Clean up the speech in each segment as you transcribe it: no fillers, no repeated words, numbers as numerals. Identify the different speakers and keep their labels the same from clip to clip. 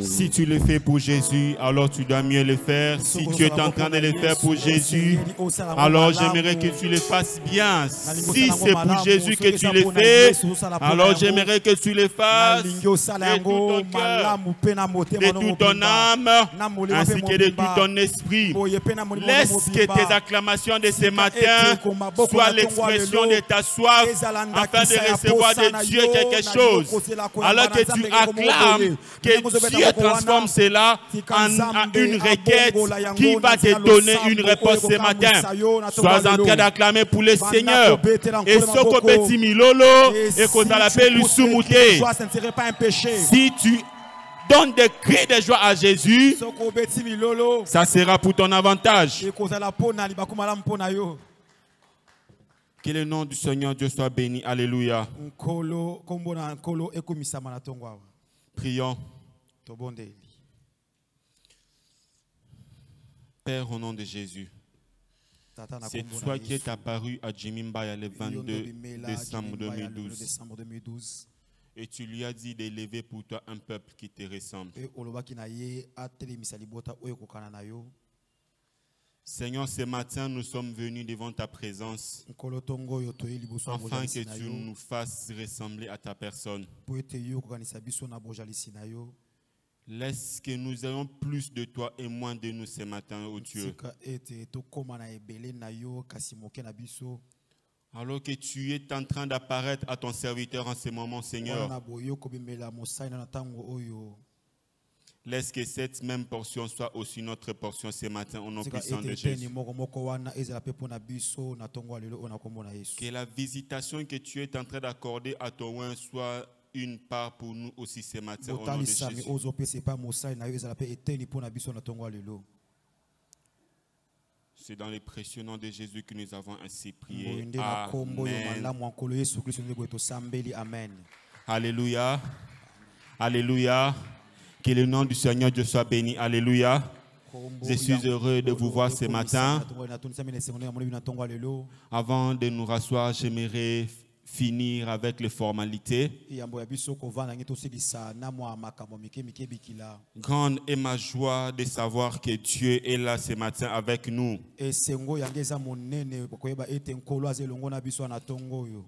Speaker 1: Si tu le fais pour Jésus, alors tu dois mieux le faire. Si tu es en train de le faire pour Jésus, alors j'aimerais que tu le fasses bien. Si c'est pour Jésus que tu le fais, alors j'aimerais que tu le fasses de tout ton cœur, de toute ton âme, ainsi que de tout ton esprit. Laisse que tes acclamations de ce matin soient l'expression de ta soif afin de recevoir de Dieu quelque chose. Alors que tu acclames, que Dieu transforme cela en une requête qui va te donner une réponse ce matin. Sois en train d'acclamer pour le Seigneur. Et soko beti milolo et kozala pe lusumuté. Si tu donnes des cris de joie à Jésus, ça sera pour ton avantage. Que le nom du Seigneur Dieu soit béni. Alléluia. Prions. Père, au nom de Jésus, c'est toi qui es apparu à Jimmy Mbaya le 22 décembre 2012. Et tu lui as dit d'élever pour toi un peuple qui te ressemble. Seigneur, ce matin, nous sommes venus devant ta présence afin que tu nous fasses ressembler à ta personne. Laisse que nous ayons plus de toi et moins de nous ce matin, ô Dieu. Alors que tu es en train d'apparaître à ton serviteur en ce moment, Seigneur, laisse que cette même portion soit aussi notre portion ce matin au nom puissant de Jésus. Que la visitation que tu es en train d'accorder à ton oin soit une part pour nous aussi ce matin au nom de Jésus. C'est dans le précieux nom de Jésus que nous avons ainsi prié. Amen. Alléluia. Alléluia. Que le nom du Seigneur Dieu soit béni. Alléluia. Je suis heureux de vous voir ce matin. Avant de nous rasseoir, j'aimerais finir avec les formalités. Grande est ma joie de savoir que Dieu est là ce matin avec nous.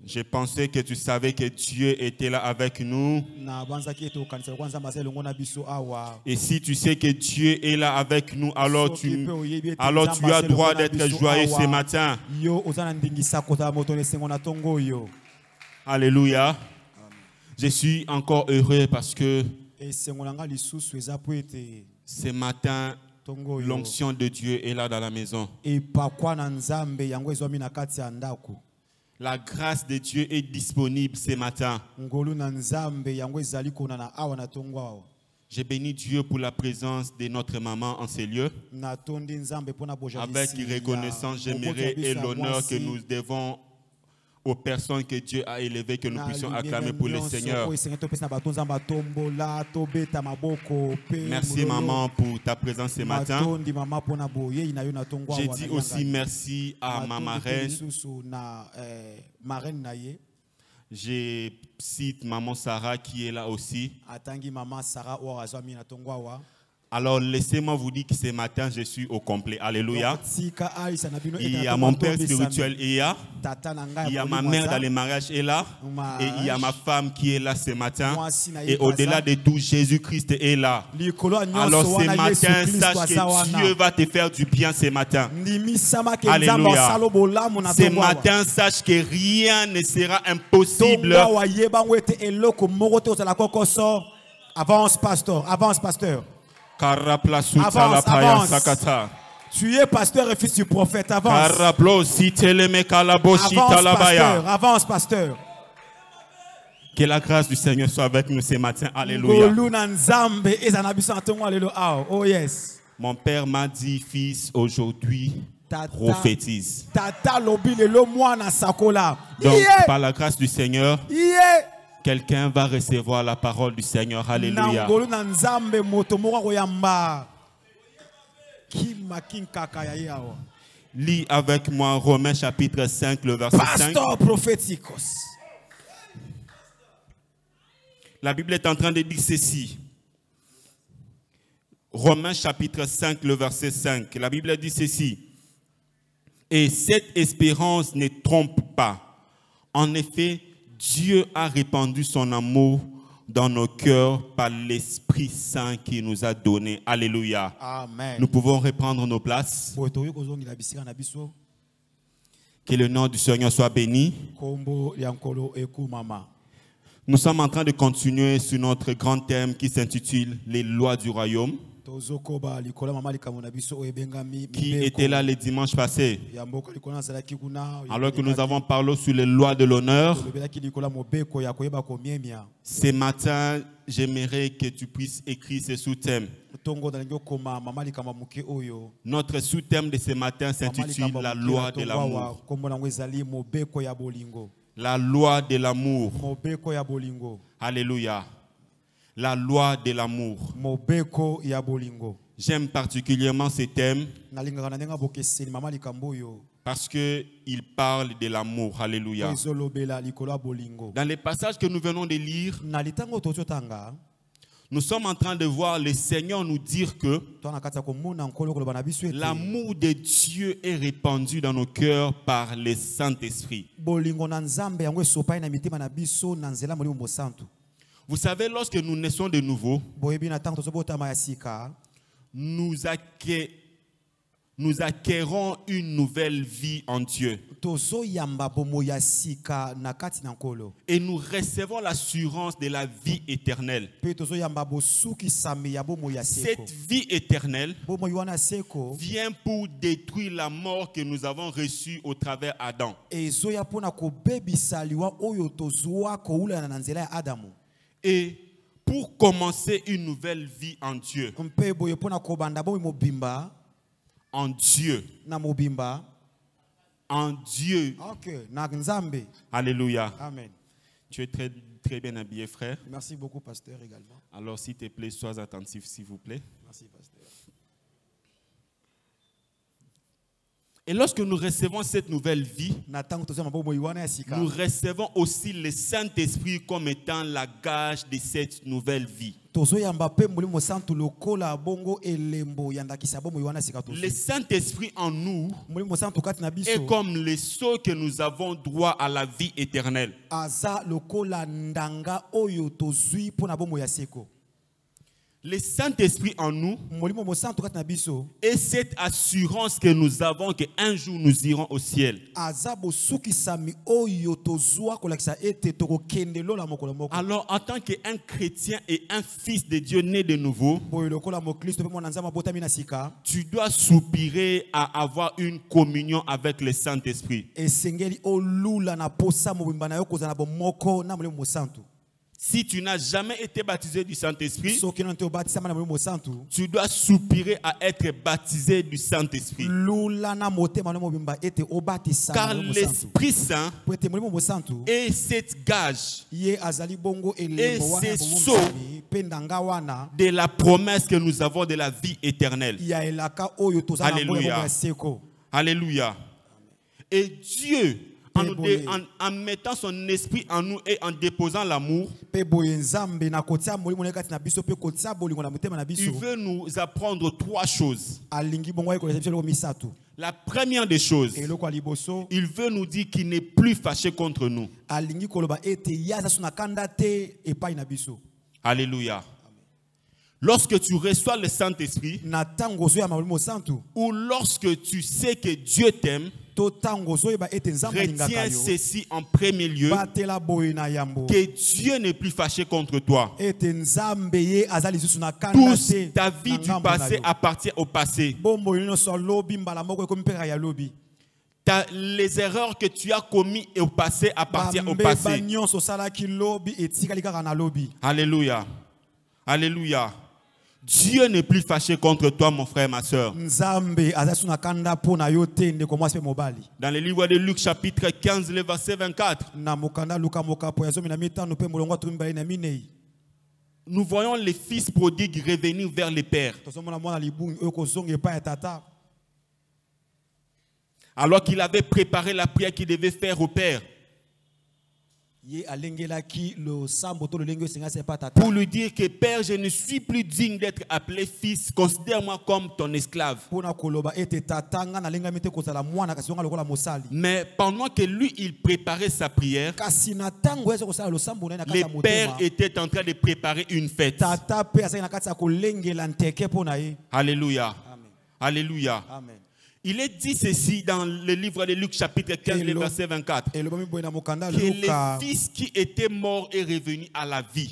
Speaker 1: Je pensais que tu savais que Dieu était là avec nous. Et si tu sais que Dieu est là avec nous, alors tu as droit d'être joyeux ce matin. Alléluia. Je suis encore heureux parce que ce matin, l'onction de Dieu est là dans la maison. La grâce de Dieu est disponible ce matin. J'ai béni Dieu pour la présence de notre maman en ces lieux. Avec reconnaissance, j'aimerais et l'honneur que nous devons aux personnes que Dieu a élevées, que nous puissions acclamer pour le Seigneur. Merci maman pour ta présence ce matin. J'ai dit aussi merci à ma marraine. Je cite maman Sarah qui est là aussi. Alors, laissez-moi vous dire que ce matin, je suis au complet. Alléluia. Il y a mon père spirituel, il y a ma mère dans le mariage, est là. Et il y a ma femme qui est là ce matin. Et au-delà de tout, Jésus-Christ est là. Alors, ce matin, sache que Dieu va te faire du bien ce matin. Alléluia. Ce matin, sache que rien ne sera impossible.
Speaker 2: Avance, pasteur. Avance, pasteur.
Speaker 1: Avance.
Speaker 2: Tu es pasteur et fils du prophète. Avance. Avance, pasteur.
Speaker 1: Que la grâce du Seigneur soit avec nous ce matin. Alléluia.
Speaker 2: Oh yes.
Speaker 1: Mon père m'a dit, fils, aujourd'hui, prophétise. Donc, par la grâce du Seigneur, quelqu'un va recevoir la parole du Seigneur. Alléluia. Lis avec moi Romains chapitre 5, le verset 5.
Speaker 2: Pasteur prophéticos.
Speaker 1: La Bible est en train de dire ceci. Romains chapitre 5, le verset 5. La Bible dit ceci. Et cette espérance ne trompe pas. En effet, Dieu a répandu son amour dans nos cœurs par l'Esprit Saint qu'il nous a donné. Alléluia.
Speaker 2: Amen.
Speaker 1: Nous pouvons reprendre nos places. Que le nom du Seigneur soit béni. Nous sommes en train de continuer sur notre grand thème qui s'intitule « Les lois du royaume » qui était là le dimanche passé. Alors que nous avons parlé sur les lois de l'honneur, ce matin, j'aimerais que tu puisses écrire ce sous-thème. Notre sous-thème de ce matin s'intitule « La loi de l'amour ». La loi de l'amour. Alléluia. La loi de l'amour. J'aime particulièrement ce thème parce qu'il parle de l'amour. Alléluia. Dans les passages que nous venons de lire, nous sommes en train de voir le Seigneur nous dire que l'amour de Dieu est répandu dans nos cœurs par le Saint-Esprit. Vous savez, lorsque nous naissons de nouveau, nous acquérons une nouvelle vie en Dieu. Et nous recevons l'assurance de la vie éternelle. Cette vie éternelle vient pour détruire la mort que nous avons reçue au travers d'Adam. Et pour commencer une nouvelle vie en Dieu. En Dieu. En Dieu. Alléluia.
Speaker 2: Amen.
Speaker 1: Tu es très, très bien habillé, frère.
Speaker 2: Merci beaucoup, pasteur, également.
Speaker 1: Alors, s'il te plaît, sois attentif, s'il vous plaît.
Speaker 2: Merci, pasteur.
Speaker 1: Et lorsque nous recevons cette nouvelle vie, nous recevons aussi le Saint-Esprit comme étant la gage de cette nouvelle vie. Le Saint-Esprit en nous est comme le sceau que nous avons droit à la vie éternelle. Le Saint-Esprit en nous est cette assurance que nous avons qu'un jour nous irons au ciel. Alors, en tant qu'un chrétien et un fils de Dieu né de nouveau, tu dois soupirer à avoir une communion avec le Saint-Esprit. Si tu n'as jamais été baptisé du Saint-Esprit, tu dois soupirer à être baptisé du Saint-Esprit. Car l'Esprit Saint est cette gage et c'est sceau de la promesse que nous avons de la vie éternelle. Alléluia. Alléluia. Et Dieu, en mettant son esprit en nous et en déposant l'amour, il veut nous apprendre trois choses. La première des choses, il veut nous dire qu'il n'est plus fâché contre nous. Alléluia. Lorsque tu reçois le Saint-Esprit, ou lorsque tu sais que Dieu t'aime, retiens ceci en premier lieu, que Dieu n'est plus fâché contre toi. Toute ta vie du passé appartient au passé. Les erreurs que tu as commises au passé appartiennent au passé. Alléluia. Alléluia. Dieu n'est plus fâché contre toi, mon frère, ma soeur. Dans le livre de Luc, chapitre 15, le verset 24, nous voyons les fils prodigues revenir vers les pères. Alors qu'il avait préparé la prière qu'il devait faire au père. Pour lui dire que Père, je ne suis plus digne d'être appelé fils, considère-moi comme ton esclave. Mais pendant que lui, il préparait sa prière, les pères étaient en train de préparer une fête. Alléluia. Alléluia.
Speaker 2: Amen.
Speaker 1: Il est dit ceci dans le livre de Luc chapitre 15, le verset 24. Que le fils qui était mort est revenu à la vie.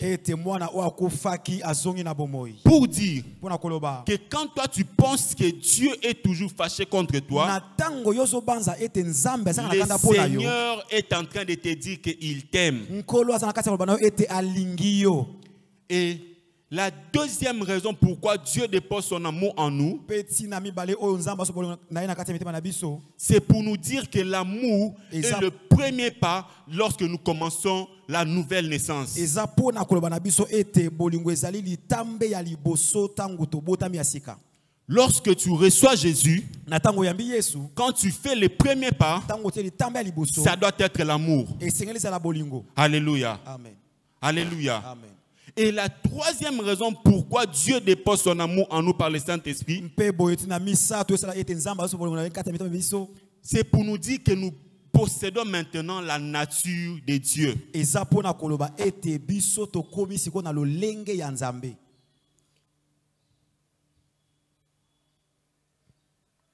Speaker 1: Pour dire que quand toi tu penses que Dieu est toujours fâché contre toi, le Seigneur est en train de te dire qu'il t'aime. Et la deuxième raison pourquoi Dieu dépose son amour en nous, c'est pour nous dire que l'amour est le premier pas lorsque nous commençons la nouvelle naissance. Lorsque tu reçois Jésus, quand tu fais le premier pas, ça doit être l'amour. Alléluia.
Speaker 2: Amen.
Speaker 1: Alléluia.
Speaker 2: Amen.
Speaker 1: Et la troisième raison pourquoi Dieu dépose son amour en nous par le Saint-Esprit, c'est pour nous dire que nous possédons maintenant la nature de Dieu.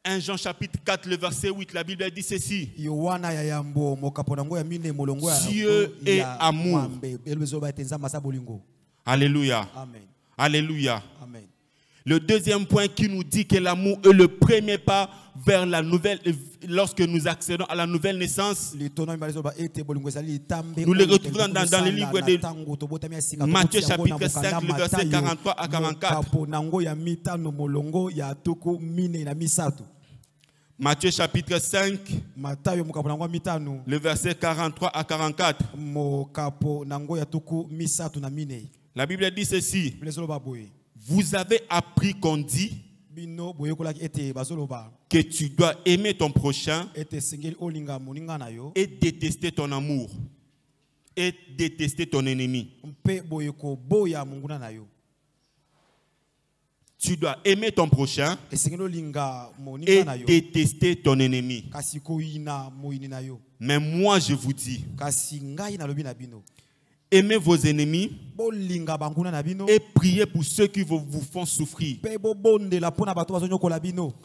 Speaker 1: 1 Jean chapitre 4, le verset 8, la Bible dit ceci. Dieu est amour. Alléluia.
Speaker 2: Amen.
Speaker 1: Alléluia.
Speaker 2: Amen.
Speaker 1: Le deuxième point qui nous dit que l'amour est le premier pas vers la nouvelle, lorsque nous accédons à la nouvelle naissance, nous le retrouvons dans le livre de Matthieu chapitre 5, le verset 43 à 44. Matthieu chapitre 5, le verset 43 à 44. La Bible dit ceci. Vous avez appris qu'on dit que tu dois aimer ton prochain et détester ton amour et détester ton ennemi. Tu dois aimer ton prochain et détester ton ennemi. Mais moi je vous dis, aimez vos ennemis et priez pour ceux qui vous font souffrir.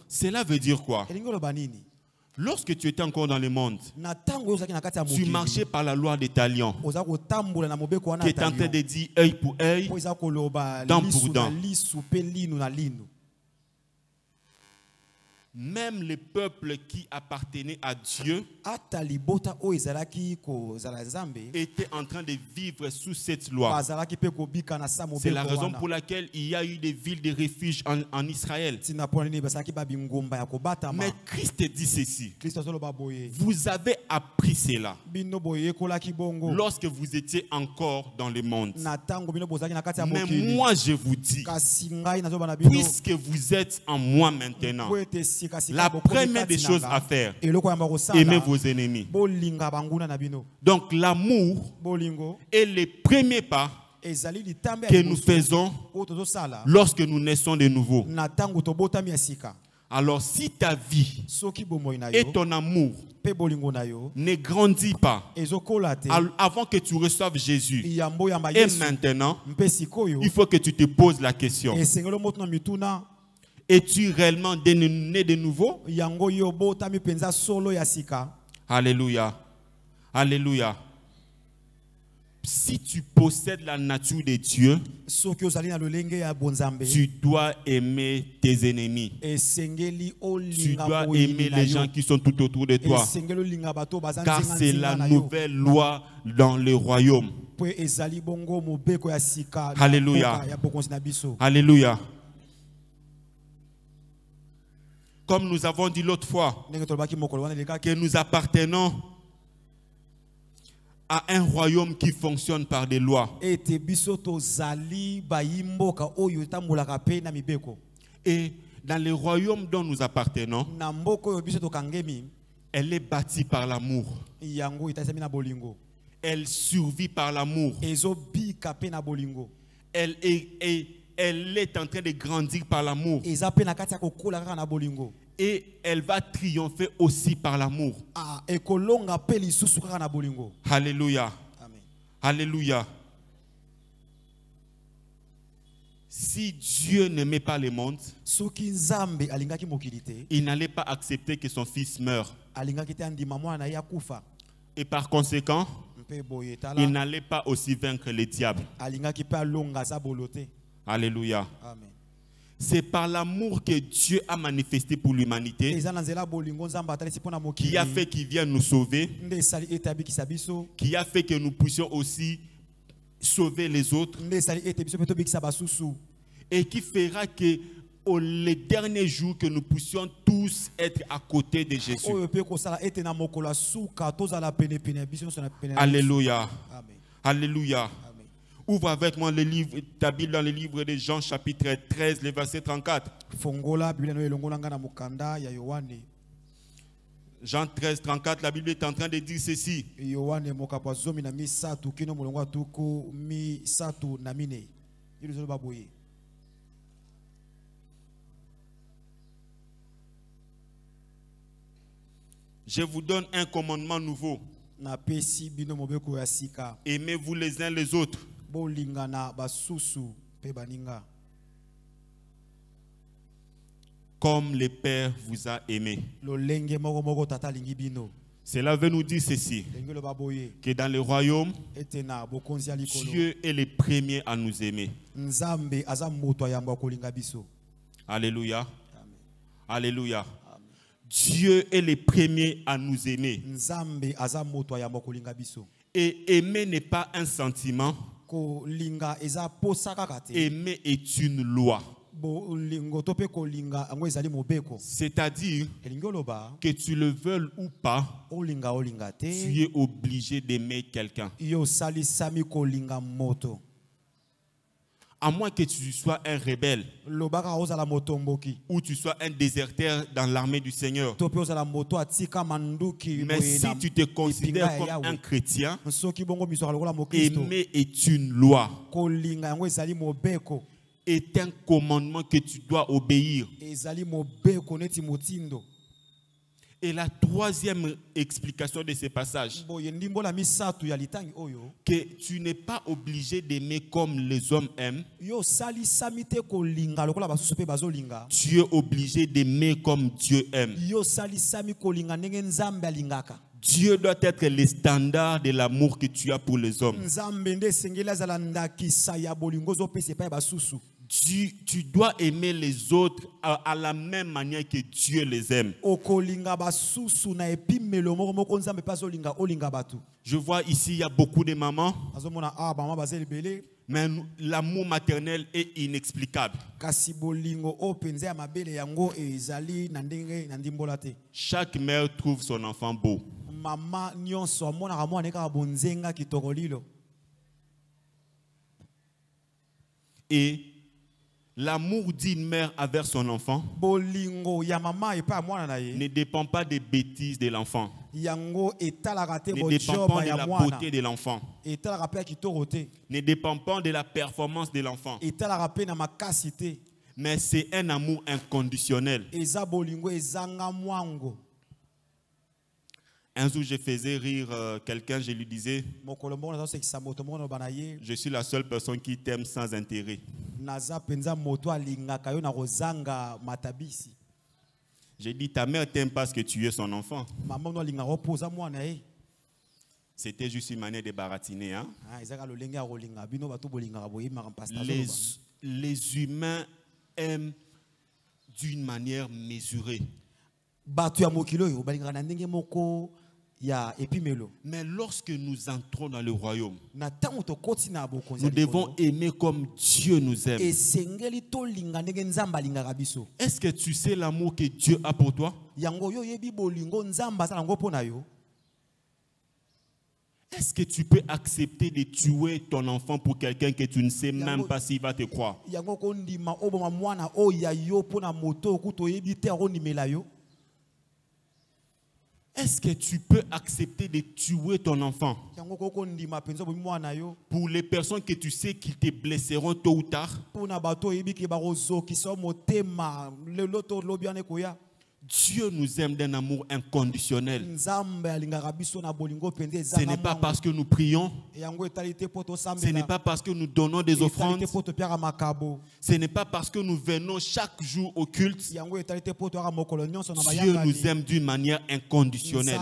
Speaker 1: Cela veut dire quoi? Lorsque tu étais encore dans le monde, tu marchais par la loi des talions, qui est en train de dire œil pour œil, dent pour dent. Même les peuples qui appartenaient à Dieu étaient en train de vivre sous cette loi. C'est la raison pour laquelle il y a eu des villes de refuge en Israël. Mais Christ dit ceci. Vous avez appris cela lorsque vous étiez encore dans le monde. Mais moi je vous dis, puisque vous êtes en moi maintenant, la première des choses à faire, aimez vos ennemis. Donc l'amour est le premier pas que nous faisons lorsque nous naissons de nouveau. Alors si ta vie et ton amour ne grandit pas avant que tu reçoives Jésus, et maintenant, il faut que tu te poses la question. Es-tu réellement né de nouveau? Alléluia. Alléluia. Si tu possèdes la nature de Dieu, tu dois aimer tes ennemis. Tu dois aimer les gens qui sont tout autour de toi. Car c'est la nouvelle loi dans le royaume. Alléluia. Alléluia. Comme nous avons dit l'autre fois, que nous appartenons à un royaume qui fonctionne par des lois. Et dans le royaume dont nous appartenons, elle est bâtie par l'amour. Elle survit par l'amour.
Speaker 2: ezobika pe na bolingo.
Speaker 1: Elle est en train de grandir par l'amour.
Speaker 2: eza pe na kati ya kokola kaka na bolingo.
Speaker 1: Et elle va triompher aussi par l'amour.
Speaker 2: ekolonga pe lisusu kaka na bolingo.
Speaker 1: Alléluia.
Speaker 2: Amen.
Speaker 1: Alléluia. Si Dieu n'aimait pas le monde,
Speaker 2: soki nzambe alingaki mokili te,
Speaker 1: il n'allait pas accepter que son fils meure.
Speaker 2: alingaki te andima mwana na ye akufa.
Speaker 1: Et par conséquent,
Speaker 2: mpe boye
Speaker 1: il
Speaker 2: tala
Speaker 1: n'allait pas aussi vaincre le diable.
Speaker 2: alingaki pe alonga za bolote.
Speaker 1: Alléluia.
Speaker 2: Amen.
Speaker 1: C'est par l'amour que Dieu a manifesté pour l'humanité
Speaker 2: eza na nzela bolingo nzambe atalisi mpona mokili
Speaker 1: qui a fait qu'il vienne nous sauver,
Speaker 2: nde esali ete abikisa biso,
Speaker 1: qui a fait que nous puissions aussi sauver les autres
Speaker 2: nde esali ete biso mpe tobikisa basusu,
Speaker 1: et qui fera que les derniers jours que nous puissions tous être à côté de Jésus.
Speaker 2: oyo mpe kosala ete na mokolo ya suka tozala penepene biso nyonso na pene na
Speaker 1: Alléluia.
Speaker 2: Yesu. Amen.
Speaker 1: Alléluia.
Speaker 2: Amen.
Speaker 1: Ouvre avec moi le livre, ta Bible dans le livre de Jean chapitre 13, le verset 34.
Speaker 2: fongola biblia no elongola nga na mokanda ya yohane.
Speaker 1: Jean 13, 34, la Bible est en train de dire ceci.
Speaker 2: yohane mokapo zomi na misatu kino molongo atuku misatu na mine ilizoloba boye.
Speaker 1: Je vous donne un commandement nouveau.
Speaker 2: napesi bino mobeko ya sika,
Speaker 1: Aimez-vous les uns les autres.
Speaker 2: bolingana basusu pe baninga
Speaker 1: Comme le Père vous a aimé.
Speaker 2: lolenge moko moko tata alingi bino.
Speaker 1: Cela veut nous dire ceci,
Speaker 2: lenge loba boye
Speaker 1: que dans le royaume,
Speaker 2: ete na bokonzi ya likolo
Speaker 1: Dieu est le premier à nous aimer.
Speaker 2: nzambe aza moto ayamba kolinga biso.
Speaker 1: Alléluia.
Speaker 2: Amen.
Speaker 1: Alléluia.
Speaker 2: Amen.
Speaker 1: Dieu est le premier à nous aimer.
Speaker 2: nzambe aza moto ayamba kolinga biso.
Speaker 1: Et aimer n'est pas un sentiment.
Speaker 2: kolinga eza posa kaka te.
Speaker 1: Aimer est une loi.
Speaker 2: bolingo to pe kolinga yango ezali mobeko.
Speaker 1: C'est-à-dire
Speaker 2: elingi oloba
Speaker 1: que tu le veuilles ou pas,
Speaker 2: olinga te,
Speaker 1: tu es obligé d'aimer quelqu'un.
Speaker 2: yo salisami kolinga moto.
Speaker 1: À moins que tu sois un rebelle
Speaker 2: lobaka ozala motomboki
Speaker 1: ou tu sois un déserteur dans l'armée du Seigneur.
Speaker 2: to pe ozala moto atika manduki.
Speaker 1: Mais si tu te considères comme un chrétien,
Speaker 2: soki bongo miswaka lokola mokristo,
Speaker 1: aimer est une loi,
Speaker 2: kolinga yango ezali mobeko,
Speaker 1: est un commandement que tu dois obéir.
Speaker 2: ezali mobeko neti motindo.
Speaker 1: Et la troisième explication de ce passage,
Speaker 2: boye ndimbola misatu ya litangi oyo,
Speaker 1: que tu n'es pas obligé d'aimer comme les hommes aiment,
Speaker 2: yo salisami te kolinga lokola basusu pe bazolinga,
Speaker 1: tu es obligé d'aimer comme Dieu aime.
Speaker 2: yo salisami kolinga ndenge nzambe alingaka.
Speaker 1: Dieu doit être le standard de l'amour que tu as pour les hommes.
Speaker 2: nzambe nde esengeli azala ndakisa ya bolingo ozopesa epai ya basusu.
Speaker 1: Tu dois aimer les autres à la même manière que Dieu les aime.
Speaker 2: okolinga basusu na epimelo moko moko nzambe pe azolinga olinga batu.
Speaker 1: Je vois ici, il y a beaucoup de mamans,
Speaker 2: azomona bamama baza ebele,
Speaker 1: mais l'amour maternel est inexplicable.
Speaker 2: kasi bolingo oyo mpenza ya mabele yango ezali na ndenge na ndimbola te.
Speaker 1: Chaque mère trouve son enfant beau.
Speaker 2: mama nyonso amonaka mwana ne kaka bonzenga kitoko lilo.
Speaker 1: Et l'amour d'une mère envers son enfant
Speaker 2: bolingo ya mama epai ya mwana na ye
Speaker 1: ne dépend pas des bêtises de l'enfant,
Speaker 2: yango etalaka te
Speaker 1: ne dépend
Speaker 2: bojoba
Speaker 1: pas de
Speaker 2: ya
Speaker 1: la
Speaker 2: mwana,
Speaker 1: beauté de l'enfant,
Speaker 2: etalaka pe ya kitoko te,
Speaker 1: ne dépend pas de la performance de l'enfant,
Speaker 2: etalaka pe na makasi te.
Speaker 1: mais c'est un amour inconditionnel.
Speaker 2: eza bolingo ezanga mwango.
Speaker 1: Un jour, je faisais rire quelqu'un, je lui disais,
Speaker 2: mokolo moko nazosekisa moto moko naloba na ye,
Speaker 1: je suis la seule personne qui t'aime sans intérêt.
Speaker 2: naza mpenza moto alingaka yo na kozanga matabisi.
Speaker 1: J'ai dit, ta mère t'aime parce que tu es son enfant.
Speaker 2: mama no alingaka opoza mwana ye.
Speaker 1: C'était juste une manière de baratiner. Hein?
Speaker 2: ezaka lolenge ya kolinga bino bato bolingaka boyimaka mpasta.
Speaker 1: Les humains aiment d'une manière mesurée.
Speaker 2: bato ya mokili oyo balingaka na ndenge moko ya epimelo.
Speaker 1: Mais lorsque nous entrons dans le royaume,
Speaker 2: na ntango tokoti na bokonzi
Speaker 1: nous devons aimer comme Dieu nous aime.
Speaker 2: esengeli tolinga ndenge nzambe alingaka biso.
Speaker 1: Est-ce que tu sais l'amour que Dieu a pour toi?
Speaker 2: yango yo yebi bolingo nzambe azala yango mpo na yo.
Speaker 1: Est-ce que tu peux accepter de tuer ton enfant pour quelqu'un que tu ne sais même pas s'il va te croire?
Speaker 2: yango kondima oboma mwana oyo ya yo mpo na moto okuti oyebi te akondimela yo.
Speaker 1: Est-ce que tu peux accepter de tuer ton enfant? Pour les personnes que tu sais qu'ils te blesseront tôt ou tard. Dieu nous aime d'un amour inconditionnel. Ce n'est pas parce que nous prions, ce n'est pas parce que nous donnons des offrandes, ce n'est pas parce que nous venons chaque jour au culte. Dieu nous aime d'une manière inconditionnelle.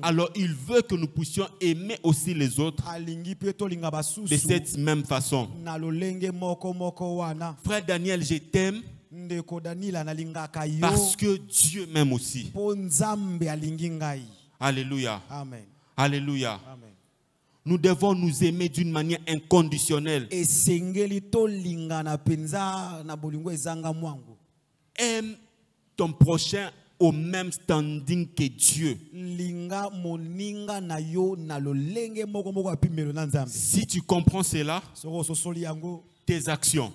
Speaker 1: Alors il veut que nous puissions aimer aussi les autres de cette même façon. Frère Daniel, je t'aime parce que Dieu m'aime aussi. Alléluia.
Speaker 2: Amen.
Speaker 1: Alléluia.
Speaker 2: Amen.
Speaker 1: Nous devons nous aimer d'une manière inconditionnelle. Aime ton prochain au même standing que Dieu. Si tu comprends cela, tes actions,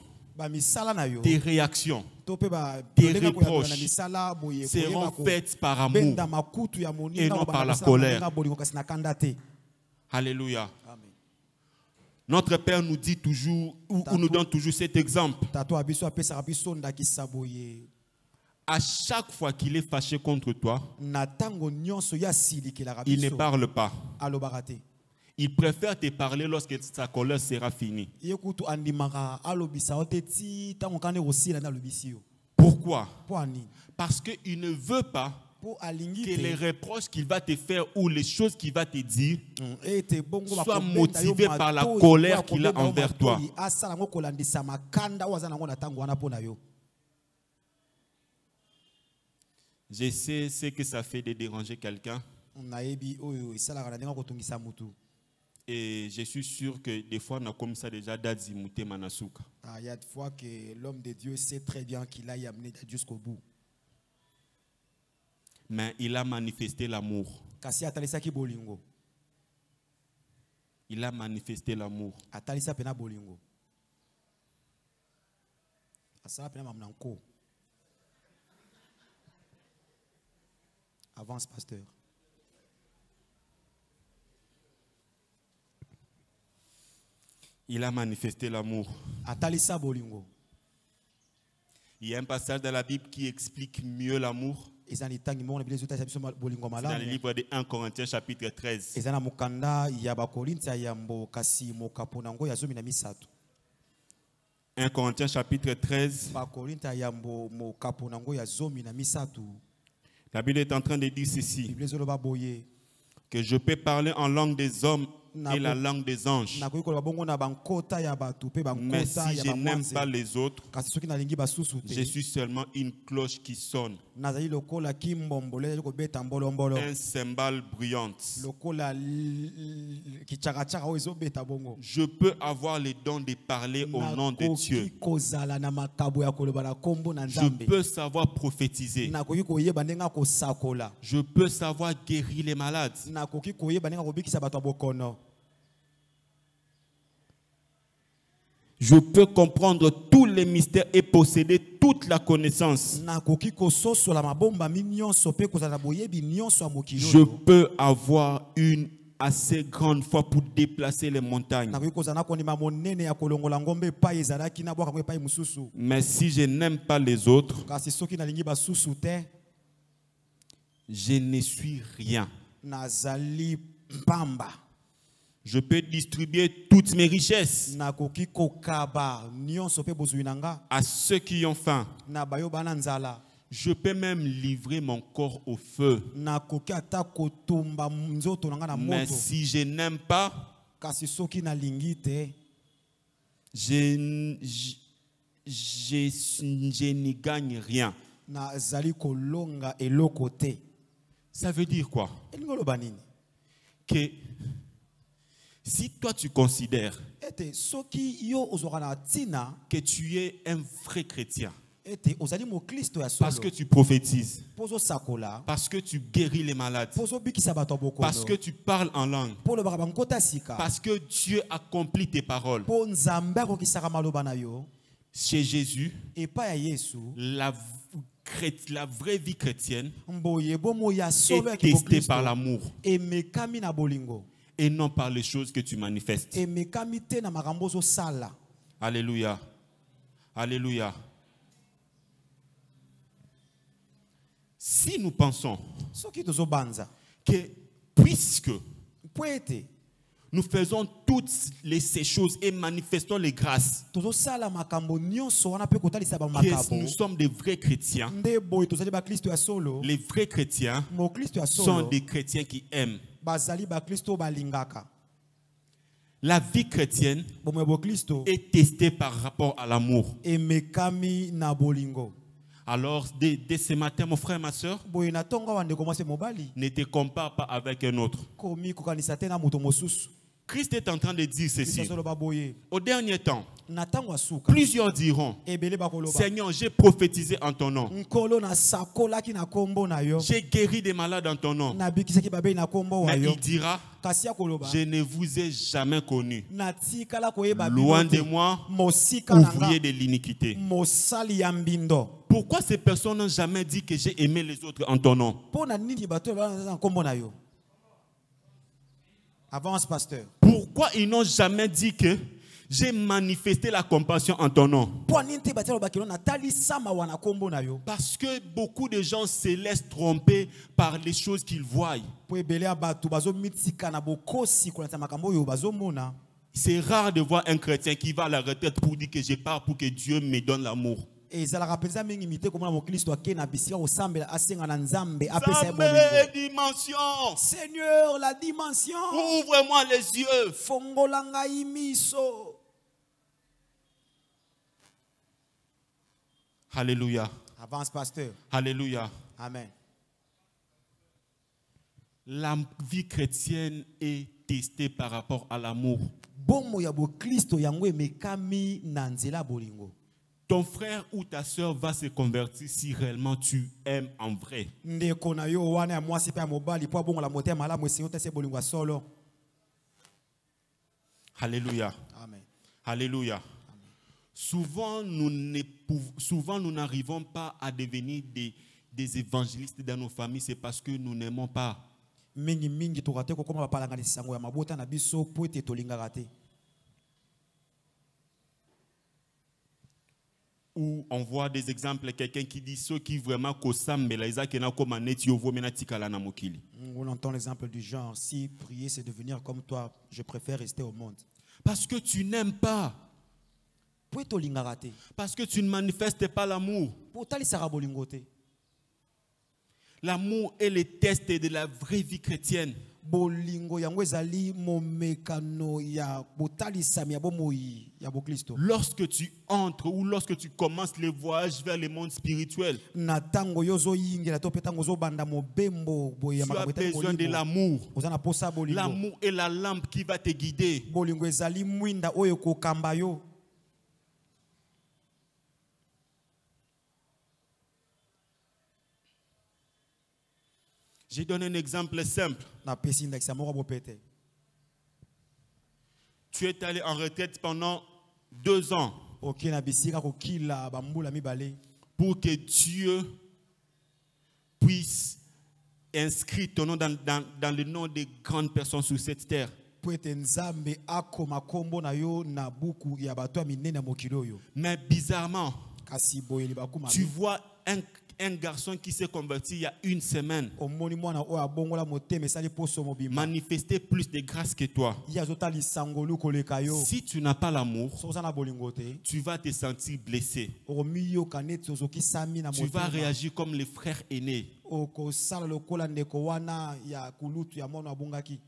Speaker 1: tes réactions, tes reproches seront faites par amour et non par la colère. Alléluia.
Speaker 2: Amen.
Speaker 1: Notre Père nous dit toujours, ou nous donne toujours cet exemple. À chaque fois qu'il est fâché contre toi, il ne parle pas. Il préfère te parler lorsque sa colère sera finie. Pourquoi? Parce qu'il ne veut pas que les reproches qu'il va te faire ou les choses qu'il va te dire soient motivées par la colère qu'il a envers toi. Je sais ce que ça fait de déranger quelqu'un. Et je suis sûr que des fois, on a comme ça déjà d'Adzimouté Manasuka.
Speaker 2: Il y a des fois que l'homme de Dieu sait très bien qu'il a amené jusqu'au bout.
Speaker 1: Mais il a manifesté l'amour. Il a manifesté l'amour.
Speaker 2: Avance, pasteur.
Speaker 1: Il a manifesté l'amour. Il y a un passage dans la Bible qui explique mieux l'amour. C'est dans le livre de 1 Corinthiens chapitre 13. 1 Corinthiens chapitre 13. La Bible est en train de dire ceci, que je peux parler en langue des hommes et la langue des anges. Mais si je n'aime pas les autres, je suis seulement une cloche qui sonne, un cymbale bruyante. Je peux avoir le don de parler au nom de Dieu. Je peux savoir prophétiser. Je peux savoir guérir les malades. Je peux comprendre tous les mystères et posséder toute la connaissance. Je peux avoir une assez grande foi pour déplacer les montagnes. Mais si je n'aime pas les autres, je ne suis rien. Je peux distribuer toutes mes richesses à ceux qui ont faim. Je peux même livrer mon corps au feu. Mais si je n'aime pas, je n'y gagne rien. Ça veut dire quoi? Que si toi tu considères que tu es un vrai chrétien, parce que tu prophétises, parce que tu guéris les malades, parce que tu parles en langue, parce que Dieu accomplit tes paroles, chez Jésus, la vraie vie chrétienne
Speaker 2: Mboye bomo ya solo ya
Speaker 1: est testée
Speaker 2: kibokristo.
Speaker 1: par l'amour
Speaker 2: Emekami na bolingo.
Speaker 1: et non par les choses que tu manifestes.
Speaker 2: Emekami te na makambo zo sala.
Speaker 1: Alléluia. Alléluia. Si nous pensons
Speaker 2: Soki tozo banza.
Speaker 1: que puisque
Speaker 2: Poete.
Speaker 1: nous faisons toutes ces choses et manifestons les grâces,
Speaker 2: Tozo sala makambo nyonso wana pe kotalisa ba
Speaker 1: que
Speaker 2: makambo.
Speaker 1: nous sommes des vrais chrétiens,
Speaker 2: Nde boy tozali ba Kristo ya solo.
Speaker 1: les vrais chrétiens
Speaker 2: Mo Kristo ya
Speaker 1: sont
Speaker 2: solo.
Speaker 1: des chrétiens qui aiment.
Speaker 2: Bazali ba Kristo balingaka.
Speaker 1: La vie chrétienne
Speaker 2: Bomo bo Kristo.
Speaker 1: est testée par rapport à l'amour.
Speaker 2: Emekami na bolingo.
Speaker 1: Alors, dès ce matin, mon frère, ma soeur,
Speaker 2: Boy na tonga wande commencer mobali.
Speaker 1: ne te compare pas avec un autre.
Speaker 2: Komi kokanisa te na moto mosusu.
Speaker 1: Christ est en train de dire ceci.
Speaker 2: Kristo solo ba boye.
Speaker 1: Au dernier temps,
Speaker 2: Na tango asuka.
Speaker 1: plusieurs diront,
Speaker 2: Ebele ba koloba.
Speaker 1: Seigneur, j'ai prophétisé en ton nom.
Speaker 2: Nkolo na sakola ki na kombo na yo.
Speaker 1: J'ai guéri des malades en ton nom.
Speaker 2: Na bikisaki babe na kombo wa
Speaker 1: Mais
Speaker 2: yo.
Speaker 1: il dira,
Speaker 2: Kasi ya koloba.
Speaker 1: je ne vous ai jamais connu.
Speaker 2: Na tikala koyeba
Speaker 1: Loin
Speaker 2: bino
Speaker 1: de
Speaker 2: te.
Speaker 1: moi,
Speaker 2: Mosika na nga.
Speaker 1: ouvrier de l'iniquité.
Speaker 2: Mosali ya mbindo.
Speaker 1: Pourquoi ces personnes n'ont jamais dit que j'ai aimé les autres en ton nom?
Speaker 2: Pona nini bato ba na kombo na yo. Avance pasteur.
Speaker 1: Pourquoi ils n'ont jamais dit que j'ai manifesté la compassion en ton nom?
Speaker 2: Po nini te batelo bakilo na tali sama wana kombo na yo.
Speaker 1: Parce que beaucoup de gens se laissent tromper par les choses qu'ils voient.
Speaker 2: Po ebele ya bato bazo mitika na bokosi kolata makambo yo bazo mona.
Speaker 1: C'est rare de voir un chrétien qui va à la retraite pour dire que je pars pour que Dieu me donne l'amour.
Speaker 2: Et ça la rappelle mingi mite komona mo Kristo akena bisika osambela asenga na nzambe apesa
Speaker 1: Nzambe,
Speaker 2: bolingo.
Speaker 1: dimension.
Speaker 2: Seigneur, la dimension.
Speaker 1: Ouvre-moi les yeux.
Speaker 2: Fongola ngai miso.
Speaker 1: Alléluia.
Speaker 2: Avance pasteur.
Speaker 1: Alléluia.
Speaker 2: Amen.
Speaker 1: La vie chrétienne est testée par rapport à l'amour.
Speaker 2: Bomo ya bo Kristo yango emekami na nzela bolingo.
Speaker 1: Ton frère ou ta soeur va se convertir si réellement tu aimes en vrai.
Speaker 2: Ndeko na yo wana ya mwasi pe ya mobali po bongo la motema malamu esengo te se bolingo ya solo.
Speaker 1: Alléluia.
Speaker 2: Amen.
Speaker 1: Alléluia. Souvent, nous n'arrivons pas à devenir des évangélistes dans nos familles, c'est parce que nous n'aimons pas.
Speaker 2: Mingi mingi tokate ko koma bapalanga lisango ya mabota na biso po ete tolingaka te.
Speaker 1: Où on voit des exemples, quelqu'un qui dit ceux qui vraiment kosambela izaki na koma neti yovo mena tikala na mokili.
Speaker 2: On entend l'exemple du genre, si prier c'est devenir comme toi, je préfère rester au monde.
Speaker 1: Parce que tu n'aimes pas.
Speaker 2: Po ete tolingaka te.
Speaker 1: Parce que tu ne manifestes pas l'amour.
Speaker 2: Po talisaka bolingo te.
Speaker 1: L'amour est le test de la vraie vie chrétienne.
Speaker 2: Bolingo yango ezali momekano ya botalisami ya bomoi ya bo Kristo.
Speaker 1: Lorsque tu entres ou lorsque tu commences le voyage vers le monde spirituel,
Speaker 2: Na tango yozo yingela to petango zo banda mobembo boye ya
Speaker 1: tu as
Speaker 2: makambo
Speaker 1: besoin de l'amour.
Speaker 2: Ozana posa bolingo.
Speaker 1: L'amour est la lampe qui va te guider.
Speaker 2: Bolingo ezali mwinda oyo kokamba yo.
Speaker 1: Je donne un exemple simple.
Speaker 2: Na pesi ndakisa moko bopete.
Speaker 1: Tu es allé en retraite pendant 2 ans
Speaker 2: Ok na bisika kokila bambula mibale.
Speaker 1: pour que Dieu puisse inscrire ton nom dans le nom des grandes personnes sur cette terre.
Speaker 2: Po ete nzambe akoma kombo na yo na buku ya bato ya minene ya mokili oyo.
Speaker 1: Mais bizarrement,
Speaker 2: Kasi boye libakuma.
Speaker 1: tu vois un garçon qui s'est converti il y a 1 semaine
Speaker 2: Omoni mwana oyo abongola motema esali poso mobimba.
Speaker 1: manifester plus de grâce que toi.
Speaker 2: Ye azotala lisangolu koleka yo.
Speaker 1: Si tu n'as pas l'amour,
Speaker 2: Soki oza na bolingo te,
Speaker 1: tu vas te sentir blessé.
Speaker 2: okomiyoka neti ozokisami na
Speaker 1: Tu vas
Speaker 2: motema.
Speaker 1: réagir comme les frères aînés.
Speaker 2: Okosala lokola ndeko wana ya kulutu ya mwana abungaki.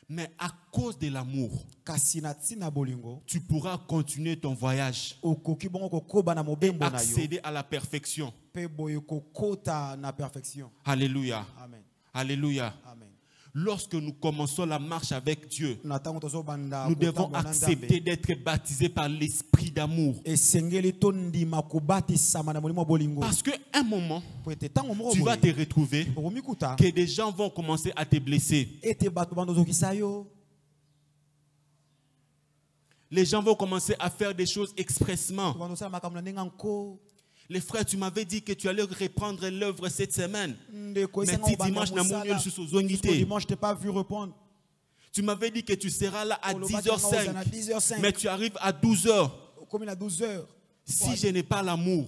Speaker 1: Mais à cause de l'amour,
Speaker 2: Kasi na ntina bolingo,
Speaker 1: tu pourras continuer ton voyage
Speaker 2: okoki bongo kokoba na mobembo na yo.
Speaker 1: accéder à la perfection.
Speaker 2: Pe boye kokota na perfection.
Speaker 1: Alléluia.
Speaker 2: Amen.
Speaker 1: Alléluia.
Speaker 2: Amen.
Speaker 1: Lorsque nous commençons la marche avec Dieu,
Speaker 2: Na tango tozobanda
Speaker 1: nous devons
Speaker 2: kotambola na
Speaker 1: accepter
Speaker 2: Nzambe.
Speaker 1: d'être baptisés par l'esprit d'amour.
Speaker 2: Esengeli tondima kobatisama na molimo bolingo.
Speaker 1: Parce qu'à un moment,
Speaker 2: Po ete tango moko
Speaker 1: tu vas
Speaker 2: boye,
Speaker 1: te retrouver
Speaker 2: okomikuta
Speaker 1: que des gens vont commencer à te blesser.
Speaker 2: ete bato bandozokisa yo.
Speaker 1: Les gens vont commencer à faire des choses expressement.
Speaker 2: Bandosala makambo na ndenge nko.
Speaker 1: Les frères, tu m'avais dit que tu allais reprendre l'œuvre cette semaine. Mais dimanche,
Speaker 2: dimanche, je t'ai pas vu répondre.
Speaker 1: Tu m'avais dit que tu seras là à 10h05. Mais tu arrives à 12h.
Speaker 2: Combien à 12h?
Speaker 1: Si je n'ai pas l'amour,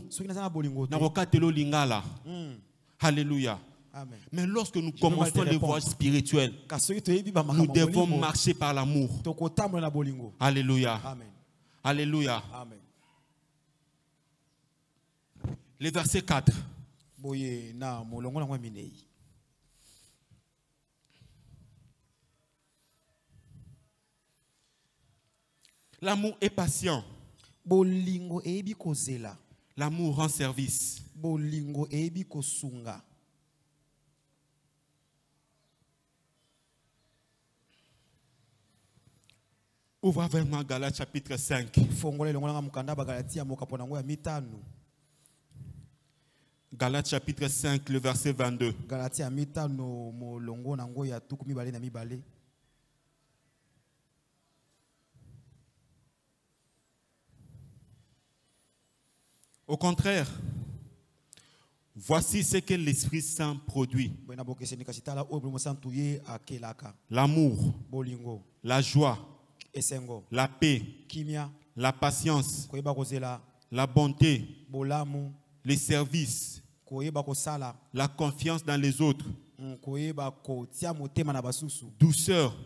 Speaker 1: alléluia.
Speaker 2: Amen.
Speaker 1: Mais lorsque nous commençons les voyages spirituels, nous devons marcher par l'amour. Alléluia.
Speaker 2: Amen.
Speaker 1: Alléluia.
Speaker 2: Amen.
Speaker 1: Le verset 4. L'amour est patient. L'amour rend service. Ouvre avec moi Galates chapitre 5. Galates chapitre 5, le verset 22. Au contraire, voici ce que l'Esprit Saint produit. L'amour, la joie, la paix, la patience, la bonté, les services, la confiance dans les autres, douceur,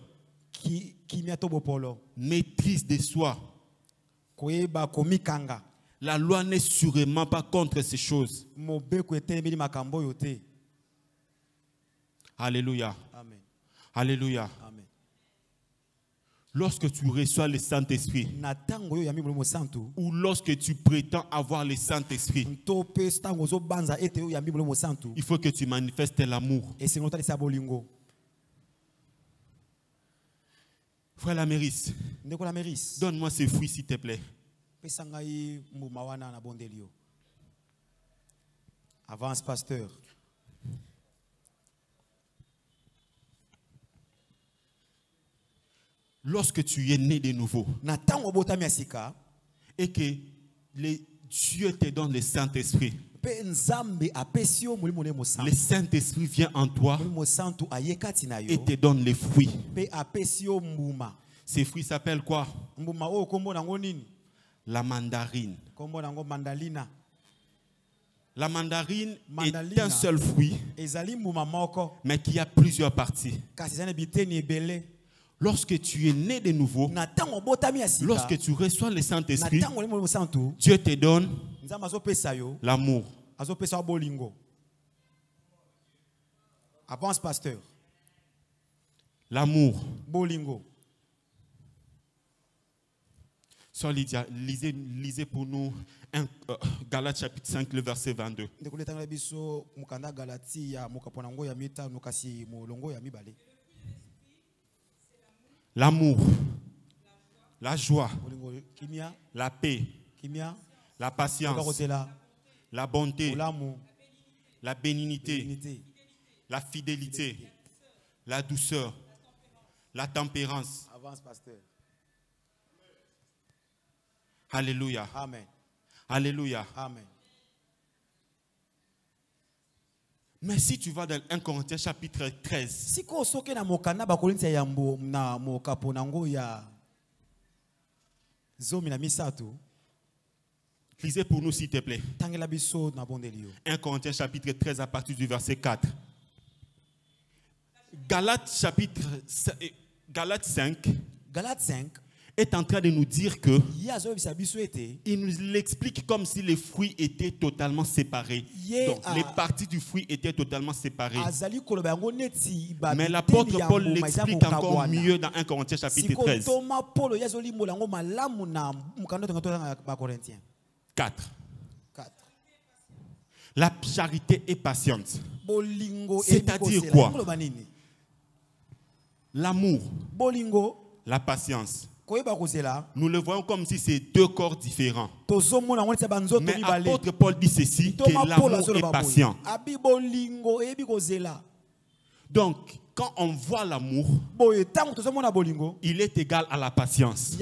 Speaker 1: maîtrise de soi. La loi n'est sûrement pas contre ces choses. Alléluia.
Speaker 2: Amen.
Speaker 1: Alléluia.
Speaker 2: Amen.
Speaker 1: Lorsque tu reçois le Saint-Esprit, ou lorsque tu prétends avoir le Saint-Esprit, il faut que tu manifestes l'amour. Frère Laméris, donne-moi ces fruits s'il te plaît.
Speaker 2: Avance, pasteur.
Speaker 1: Lorsque tu es né de nouveau et que Dieu te donne le Saint-Esprit, le Saint-Esprit vient en toi et te donne les fruits. Ces fruits s'appellent quoi? La mandarine. La mandarine est un seul fruit, mais qui a plusieurs parties. Lorsque tu es né de nouveau, lorsque tu reçois le Saint-Esprit, Dieu te donne l'amour.
Speaker 2: Avance, pasteur.
Speaker 1: L'amour.
Speaker 2: Bolingo.
Speaker 1: So, Lydia, lisez pour nous Galates chapitre 5, le verset 22. L'amour, la joie, la paix, la patience, la bonté, la bénignité, la fidélité, la douceur, la tempérance.
Speaker 2: Avance, pasteur.
Speaker 1: Alléluia.
Speaker 2: Amen.
Speaker 1: Alléluia.
Speaker 2: Amen.
Speaker 1: Mais si tu vas dans 1 Corinthiens chapitre 13,
Speaker 2: si ko soke na mokanda ba Korintia yambo na mokapo nango ya zomi na misatu,
Speaker 1: lisez pour nous s'il te plaît.
Speaker 2: Tangela biso na bondelio.
Speaker 1: 1 Corinthiens chapitre 13 à partir du verset 4. Galates 5 est en train de nous dire que il nous l'explique comme si les fruits étaient totalement séparés. Donc, les parties du fruit étaient totalement séparées. Mais l'apôtre Paul l'explique encore mieux dans 1 Corinthiens chapitre 13. 4. La charité est patiente. C'est-à-dire quoi? L'amour, la patience. Nous le voyons comme si c'est deux corps différents. Mais l'apôtre Paul dit ceci, que l'amour est patient. Donc, quand on voit l'amour, il est égal à la patience.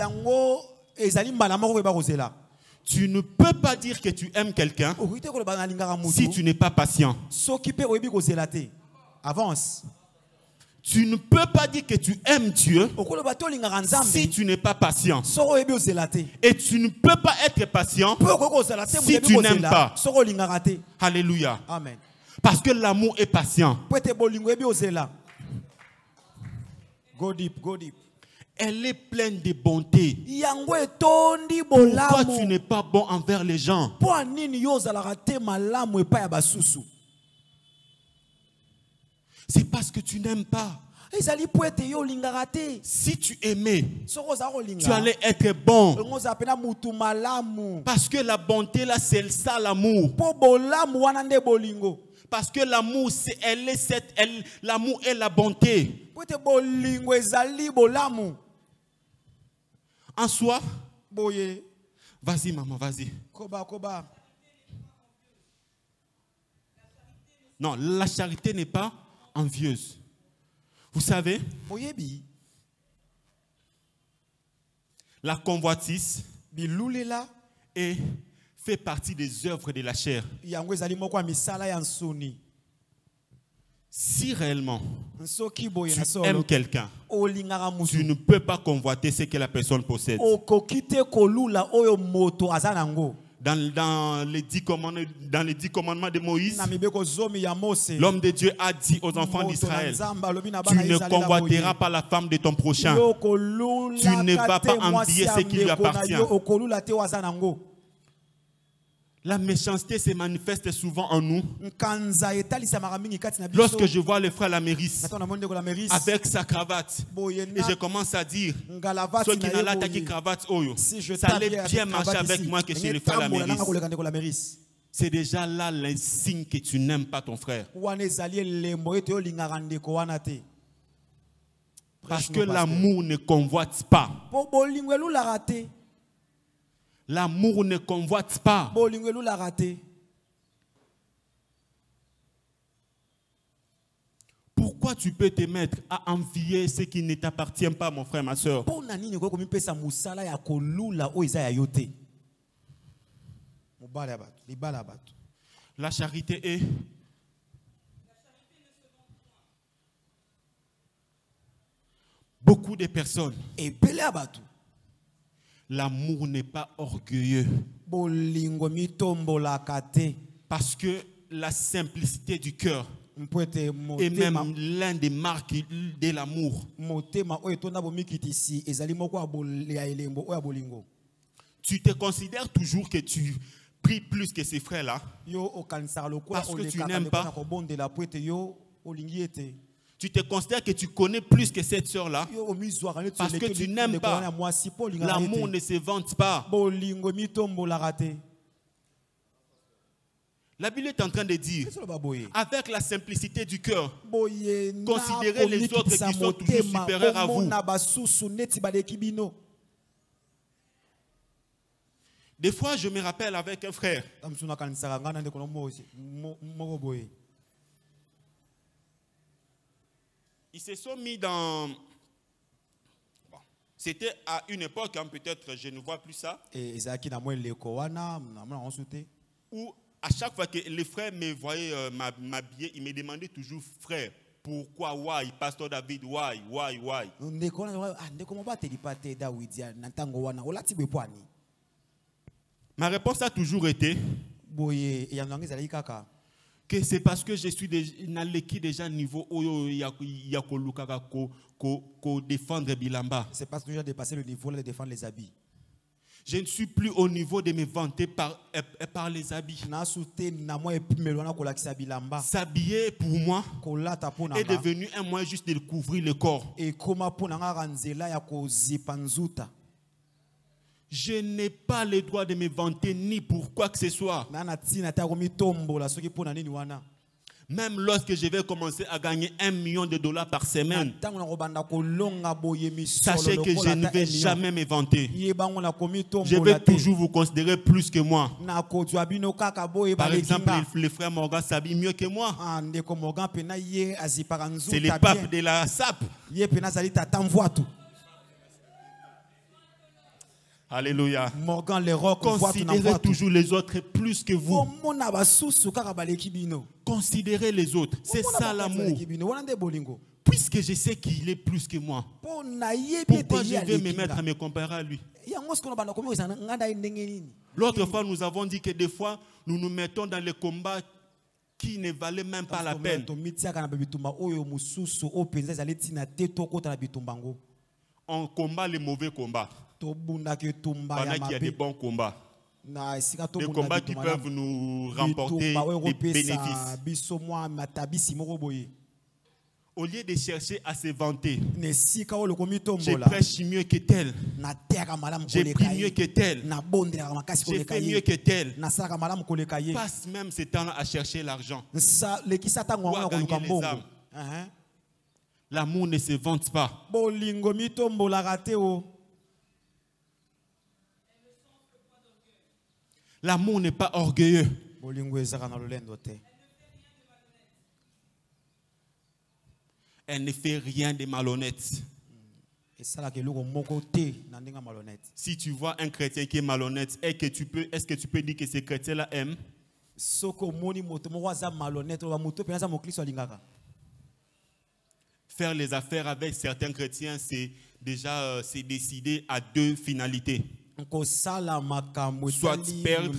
Speaker 1: Tu ne peux pas dire que tu aimes quelqu'un si tu n'es pas patient.
Speaker 2: Avance.
Speaker 1: Tu ne peux pas dire que tu aimes Dieu si tu n'es pas patient. Et tu ne peux pas être patient si tu n'aimes pas. Alléluia.
Speaker 2: Amen.
Speaker 1: Parce que l'amour est patient.
Speaker 2: Go deep, go deep.
Speaker 1: Elle est pleine de bonté. Pourquoi tu n'es pas bon envers les gens? C'est parce que tu n'aimes pas. Si tu aimais, tu allais être bon. Parce que la bonté là, c'est ça l'amour. Parce que l'amour, l'amour est la bonté. En soi, vas-y maman, vas-y. Non, la charité n'est pas envieuse. Vous savez, la convoitise fait partie des œuvres de la chair. Si réellement tu aimes quelqu'un, tu ne peux pas convoiter ce que la personne possède. Dans les 10 commandements de Moïse, l'homme de Dieu a dit aux enfants d'Israël, tu ne convoiteras pas la femme de ton prochain. Tu ne vas pas envier ce qui lui appartient. La méchanceté se manifeste souvent en nous. Lorsque je vois le frère Laméris avec sa cravate et je commence à dire, ceux qui n'ont pas de cravate, ça allait bien marcher avec moi que chez le frère Laméris. C'est déjà là le signe que tu n'aimes pas ton frère. Parce que l'amour ne convoite pas. L'amour ne convoite pas. Pourquoi tu peux te mettre à envier ce qui ne t'appartient pas, mon frère, ma soeur? La charité est... Beaucoup de personnes... L'amour n'est pas orgueilleux. Parce que la simplicité du cœur est même l'un des marques de l'amour. Tu te considères toujours que tu pries plus que ces frères-là parce que tu n'aimes pas. Tu te considères que tu connais plus que cette sœur-là parce que tu n'aimes pas. L'amour ne se vante pas. La Bible est en train de dire, avec la simplicité du cœur, considérez les autres qui sont toujours supérieurs à vous. Des fois, je me rappelle avec un frère. Ils se sont mis dans... Bon, c'était à une époque, hein, peut-être je ne vois plus ça. Où à chaque fois que les frères me voyaient m'habiller, ils me demandaient toujours, frère, pourquoi, why, Pasteur David, why? Ma réponse a toujours été que c'est parce que je suis déjà niveau où il y a défendre Bilamba.
Speaker 2: C'est parce que j'ai dépassé le niveau de défendre les habits.
Speaker 1: Je ne suis plus au niveau de me vanter par les habits. S'habiller pour moi est devenu un moyen juste de couvrir le corps. Je n'ai pas le droit de me vanter ni pour quoi que ce soit. Même lorsque je vais commencer à gagner $1 million par semaine, sachez que je ne vais jamais me vanter. Je vais toujours vous considérer plus que moi. Par exemple, le frère Morgan s'habille mieux que moi. C'est le pape de la SAP. Alléluia.
Speaker 2: Morgan les rocs,
Speaker 1: Considérez toujours les autres plus que vous. Considérez les autres. C'est ça l'amour. Puisque je sais qu'il est plus que moi, pourquoi je vais me mettre à me comparer à lui? L'autre fois, nous avons dit que des fois, nous nous mettons dans les combats qui ne valaient même pas la peine. On combat les mauvais combats. Pendant qu'il y a des bons combats. Des combats qui peuvent nous remporter des bénéfices. Au lieu de chercher à se vanter, je prêche mieux que tel, j'ai pris mieux que tel, j'ai fait mieux que tel. Passe même ce temps-là à chercher l'argent ou à gagner les âmes. L'amour ne se vante pas. L'amour n'est pas orgueilleux. Elle ne fait rien de malhonnête. Si tu vois un chrétien qui est malhonnête, est-ce que tu peux dire que ce chrétien-là aime? Faire les affaires avec certains chrétiens, c'est déjà c'est décidé à deux finalités. Soit tu perds,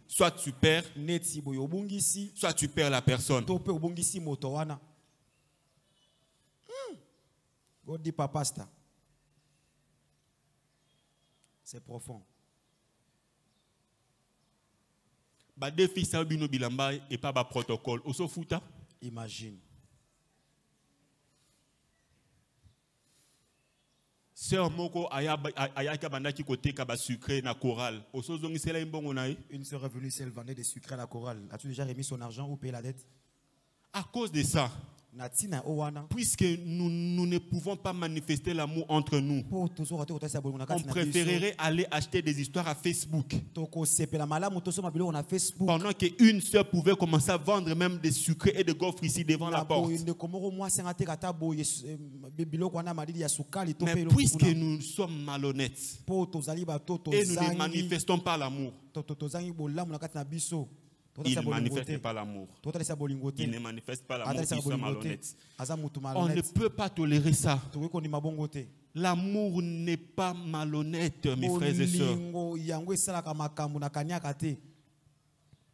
Speaker 1: soit tu perds, soit tu perds la personne.
Speaker 2: C'est profond.
Speaker 1: Deux fils bilamba et pas protocole. Imagine. Sœur Moko ayaka bandaki côté kaba sucré na chorale.
Speaker 2: Une sœur est venue, elle vendait des sucrés à la chorale. As-tu déjà remis son argent ou payé la dette?
Speaker 1: À cause de ça, puisque nous ne pouvons pas manifester l'amour entre nous, on préférerait aller acheter des histoires à Facebook. Pendant qu'une sœur pouvait commencer à vendre même des sucrés et des gaufres ici devant la porte. Mais puisque nous sommes malhonnêtes et nous ne manifestons pas l'amour, il ne manifeste pas l'amour. Il ne manifeste pas l'amour. Ils sont malhonnêtes. On ne peut pas tolérer ça. L'amour n'est pas malhonnête, mes frères et sœurs.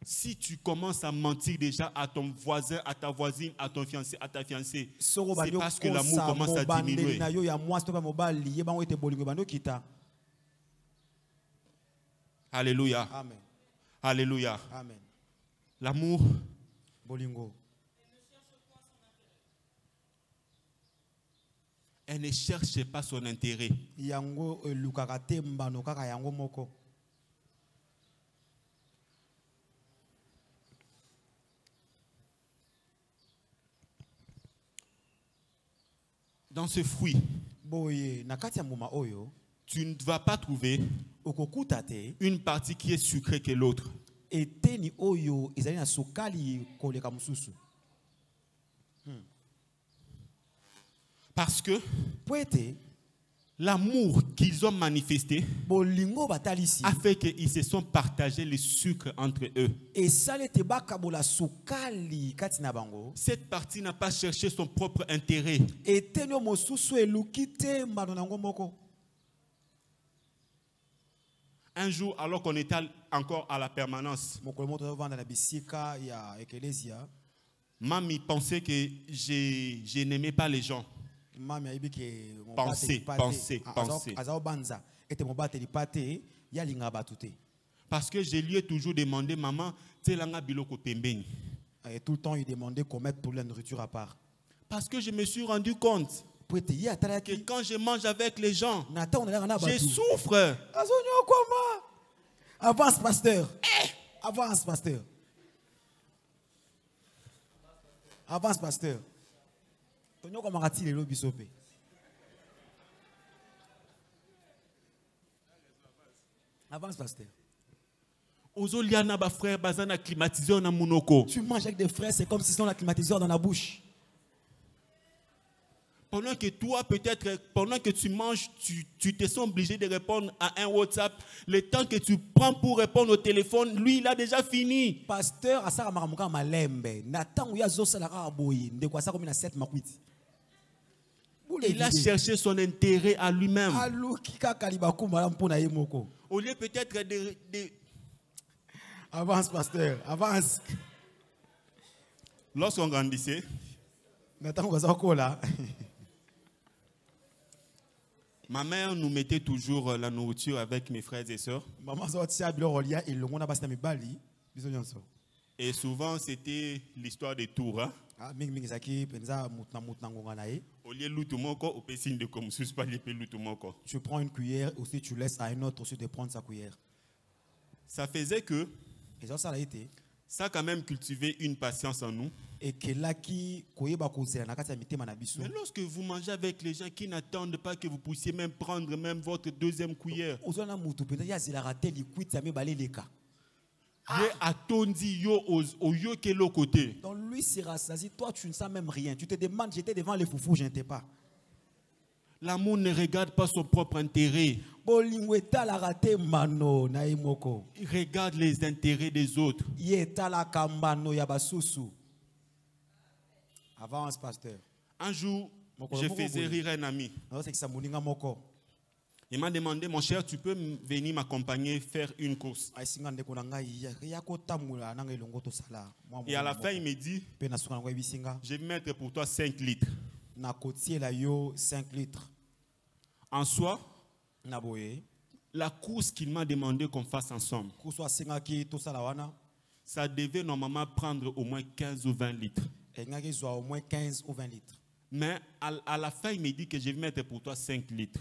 Speaker 1: Si tu commences à mentir déjà à ton voisin, à ta voisine, à ton fiancé, à ta fiancée, c'est parce que l'amour commence à diminuer. Alléluia.
Speaker 2: Amen.
Speaker 1: Alléluia.
Speaker 2: Amen.
Speaker 1: L'amour, elle ne cherche pas son intérêt. Dans ce fruit, tu ne vas pas trouver une partie qui est sucrée que l'autre. Parce que l'amour qu'ils ont manifesté a fait qu'ils se sont partagés le sucre entre eux. Cette partie n'a pas cherché son propre intérêt. Un jour, alors qu'on était encore à la permanence, Mamie pensait que je n'aimais pas les gens. Penser. Parce que je lui ai toujours demandé, maman,
Speaker 2: et tout le temps, il demandait qu'on mette pour la nourriture à part.
Speaker 1: Parce que je me suis rendu compte que quand je mange avec les gens, je souffre.
Speaker 2: Avance, pasteur. Avance, pasteur. Avance, pasteur. Avance, pasteur.
Speaker 1: Tu
Speaker 2: manges avec des frères, c'est comme si on a climatiseur dans la bouche.
Speaker 1: Pendant que toi, peut-être, pendant que tu manges, tu te sens obligé de répondre à un WhatsApp. Le temps que tu prends pour répondre au téléphone, lui, il a déjà fini.
Speaker 2: Pasteur, asara maramuka malembe. Natangu ya zosa la raboyi. Ndeko asara komi na 7 makwiti.
Speaker 1: Il a cherché son intérêt à lui-même. Au lieu peut-être de...
Speaker 2: Avance, pasteur, avance.
Speaker 1: Lorsqu'on grandissait, ma mère nous mettait toujours la nourriture avec mes frères et sœurs. Et souvent, c'était l'histoire des tours. Hein?
Speaker 2: Tu prends une cuillère, aussi tu laisses à un autre aussi de prendre sa cuillère.
Speaker 1: Ça faisait que ça a quand même cultivé une patience en nous. Mais lorsque vous mangez avec les gens qui n'attendent pas que vous puissiez même prendre même votre deuxième cuillère,
Speaker 2: donc lui s'est rassasié, toi tu ne sens même rien. Tu te demandes, j'étais devant les foufous, je n'étais pas.
Speaker 1: L'amour ne regarde pas son propre intérêt. Il regarde les intérêts des autres.
Speaker 2: Avance, pasteur.
Speaker 1: Un jour, je faisais rire un ami. Il m'a demandé, mon cher, tu peux venir m'accompagner faire une course. Et à la fin, il me dit, je vais mettre pour toi 5 litres.
Speaker 2: 5 litres.
Speaker 1: En soi, la course qu'il m'a demandé qu'on fasse ensemble, ça devait normalement prendre au moins 15 ou 20 litres. Mais à la fin, il me dit que je vais mettre pour toi 5 litres.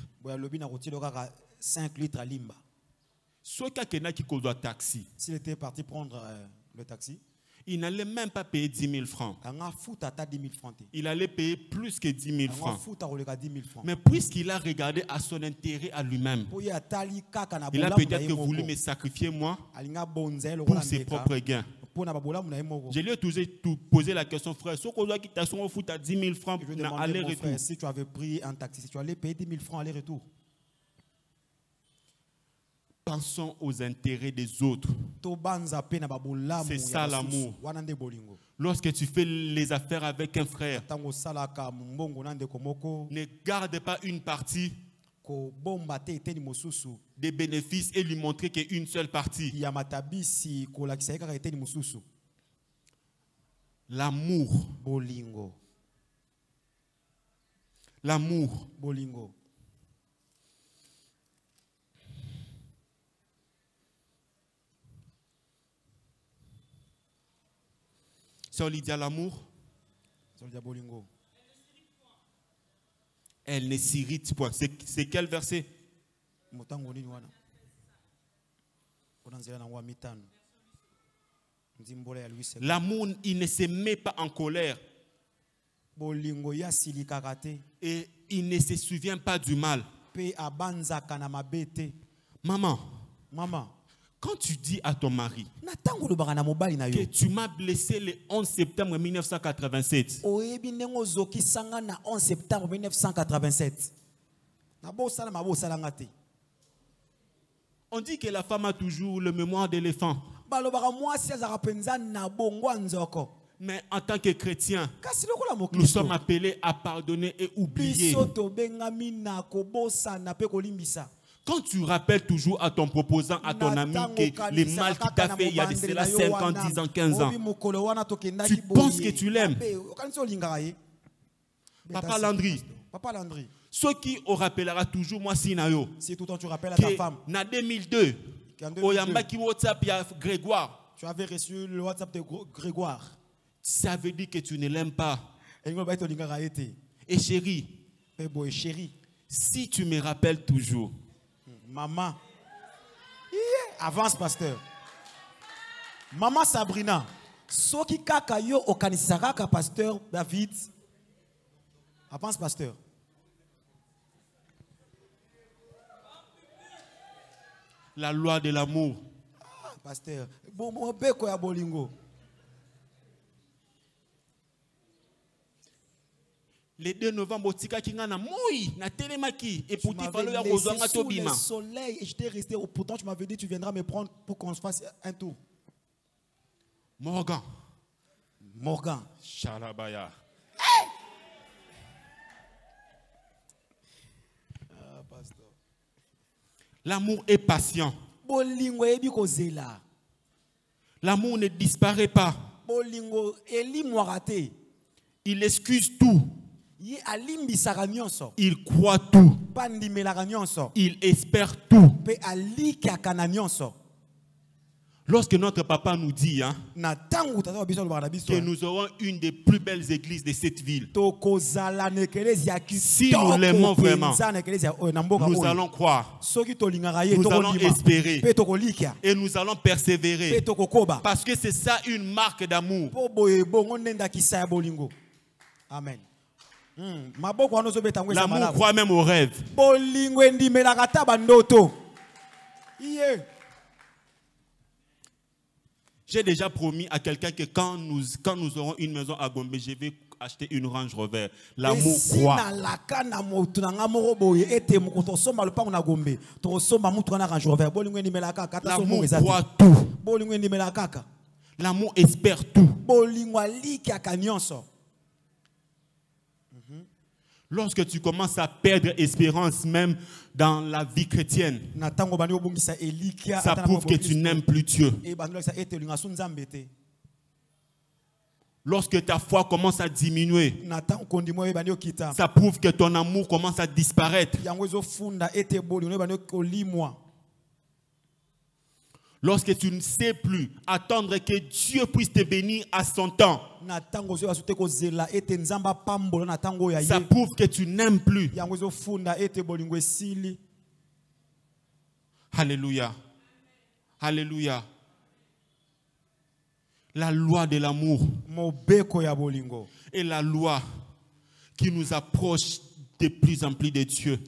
Speaker 2: 5 litres à Limba.
Speaker 1: S'il
Speaker 2: était parti prendre le taxi,
Speaker 1: il n'allait même pas payer 10 000 francs. Il allait payer plus que 10 000 francs. Mais puisqu'il a regardé à son intérêt à lui-même, il a peut-être voulu me sacrifier moi pour ses propres gains. Je lui ai toujours posé la question, frère, si tu as 10 000 francs pour aller-retour.
Speaker 2: Si tu avais pris un taxi, si tu allais payer 10 000 francs aller-retour.
Speaker 1: Pensons aux intérêts des autres. C'est ça l'amour. Lorsque tu fais les affaires avec un frère, ne garde pas une partie des bénéfices et lui montrer qu'une seule partie. L'amour. L'amour. Sœur Lydia, l'amour, elle ne s'irrite point. C'est quel verset? L'amour, il ne se met pas en colère. Et il ne se souvient pas du mal. Maman. Quand tu dis à ton mari que tu m'as blessé le 11 septembre 1987, on dit que la femme a toujours le mémoire d'éléphant. Mais en tant que chrétien, nous sommes appelés à pardonner et oublier. Quand tu rappelles toujours à ton proposant, à ton ami, que les mal qu'il t'a fait il y a de cela 5 ans, 10 ans, 15 ans, tu penses que tu l'aimes. Papa Landry, ce qui au rappellera toujours moi Sinayo,
Speaker 2: si tout le temps tu rappelles à ta femme,
Speaker 1: en 2002, WhatsApp, il y a Grégoire.
Speaker 2: Tu avais reçu le WhatsApp de Grégoire.
Speaker 1: Ça veut dire que tu ne l'aimes pas. Et chérie, si tu me rappelles toujours,
Speaker 2: maman, avance pasteur. Maman Sabrina, soki kaka yo okanisaka pasteur David. Avance pasteur.
Speaker 1: La loi de l'amour.
Speaker 2: Pasteur, bon beko ya bolingo.
Speaker 1: Le 2 novembre, otika kinga na moui, na telemaki, et pour
Speaker 2: Tu
Speaker 1: falo ya
Speaker 2: m'avais
Speaker 1: kozanga
Speaker 2: laissé sous
Speaker 1: tobima.
Speaker 2: le soleil et j'étais resté. Pourtant, tu m'avais dit tu viendras me prendre pour qu'on se fasse un tour.
Speaker 1: Morgan.
Speaker 2: Morgan.
Speaker 1: Shalabaya.
Speaker 2: Ah, pasteur.
Speaker 1: L'amour est patient.
Speaker 2: Bolingo ebi kozela.
Speaker 1: L'amour ne disparaît pas.
Speaker 2: Bolingo eli moirate.
Speaker 1: Il excuse tout.
Speaker 2: Ye alimbisaka nyonso.
Speaker 1: Il croit tout.
Speaker 2: Pandimelaka nyonso.
Speaker 1: Il espère tout.
Speaker 2: Pe alikiaka na nyonso.
Speaker 1: Lorsque notre papa nous dit hein,
Speaker 2: Na tangu tata biso lobaka na biso.
Speaker 1: que nous aurons une des plus belles églises de cette ville,
Speaker 2: Tokozala na eklezia kitoko.
Speaker 1: si nous l'aimons vraiment,
Speaker 2: penza na eklezia oyo na mboka
Speaker 1: nous
Speaker 2: oyo.
Speaker 1: allons croire,
Speaker 2: Soki tolingaka ye
Speaker 1: nous allons
Speaker 2: tokolima.
Speaker 1: espérer
Speaker 2: Pe tokolikia.
Speaker 1: et nous allons
Speaker 2: Pe
Speaker 1: persévérer.
Speaker 2: tokokoba.
Speaker 1: Parce que c'est ça une marque d'amour.
Speaker 2: Po boye bongo ndendakisa ya bolingo. Amen. Maboko wana ozobeta ngwe
Speaker 1: L'amour
Speaker 2: malamu.
Speaker 1: croit même au rêve.
Speaker 2: Bolingo endimelaka ta bandoto. Iye.
Speaker 1: J'ai déjà promis à quelqu'un que quand nous aurons une maison à Gombe, je vais acheter une Range Rover. L'amour croit. L'amour croit tout. L'amour espère tout. Lorsque tu commences à perdre espérance même dans la vie chrétienne, ça prouve que tu n'aimes plus Dieu. Lorsque ta foi commence à diminuer, ça prouve que ton amour commence à disparaître. Lorsque tu ne sais plus attendre que Dieu puisse te bénir à son temps, ça prouve que tu n'aimes plus. Alléluia. Alléluia. La loi de l'amour est la loi qui nous approche de plus en plus de Dieu.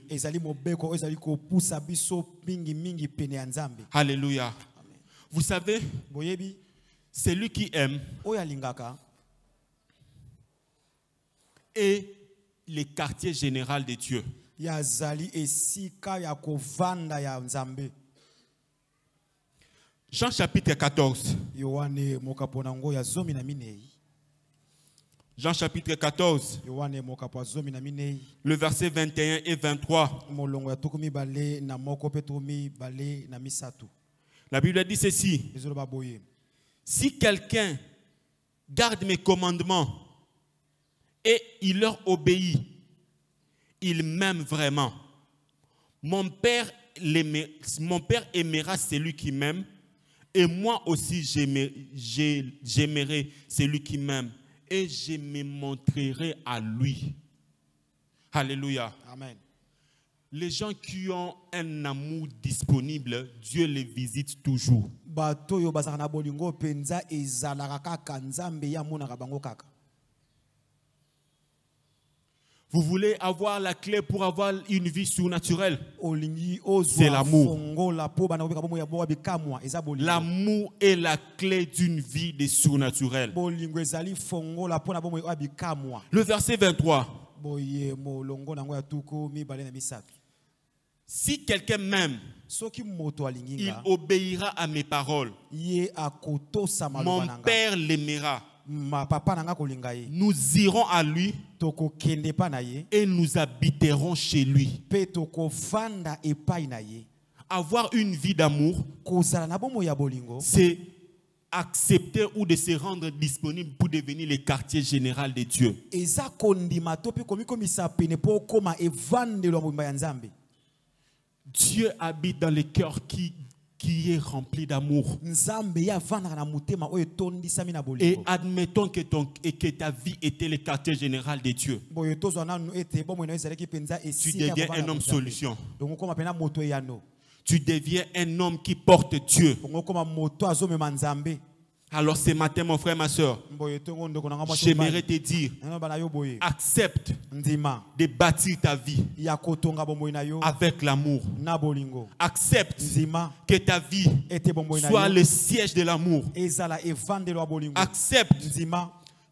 Speaker 1: Alléluia. Vous savez, celui qui aime est le quartier général de Dieu. Jean chapitre 14. Jean chapitre 14. Le verset 21 et 23. La Bible dit ceci. Si quelqu'un garde mes commandements et il leur obéit, il m'aime vraiment. Mon Père aimera celui qui m'aime et moi aussi j'aimerai celui qui m'aime et je me montrerai à lui. Alléluia.
Speaker 2: Amen.
Speaker 1: Les gens qui ont un amour disponible, Dieu les visite toujours. Vous voulez avoir la clé pour avoir une vie surnaturelle? C'est l'amour. L'amour est la clé d'une vie de surnaturel. Le verset 23. Si quelqu'un m'aime, il obéira à mes paroles. Mon Père l'aimera. Nous irons à lui et nous habiterons chez lui. Avoir une vie d'amour, c'est accepter ou de se rendre disponible pour devenir le quartier général de Dieu. Dieu habite dans le cœur qui est rempli d'amour. Et admettons que ta vie était le quartier général de Dieu. Tu deviens un homme solution. Tu deviens un homme qui porte Dieu. Alors ce matin, mon frère, ma soeur, j'aimerais te dire, accepte de bâtir ta vie avec l'amour. Accepte que ta vie soit le siège de l'amour. Accepte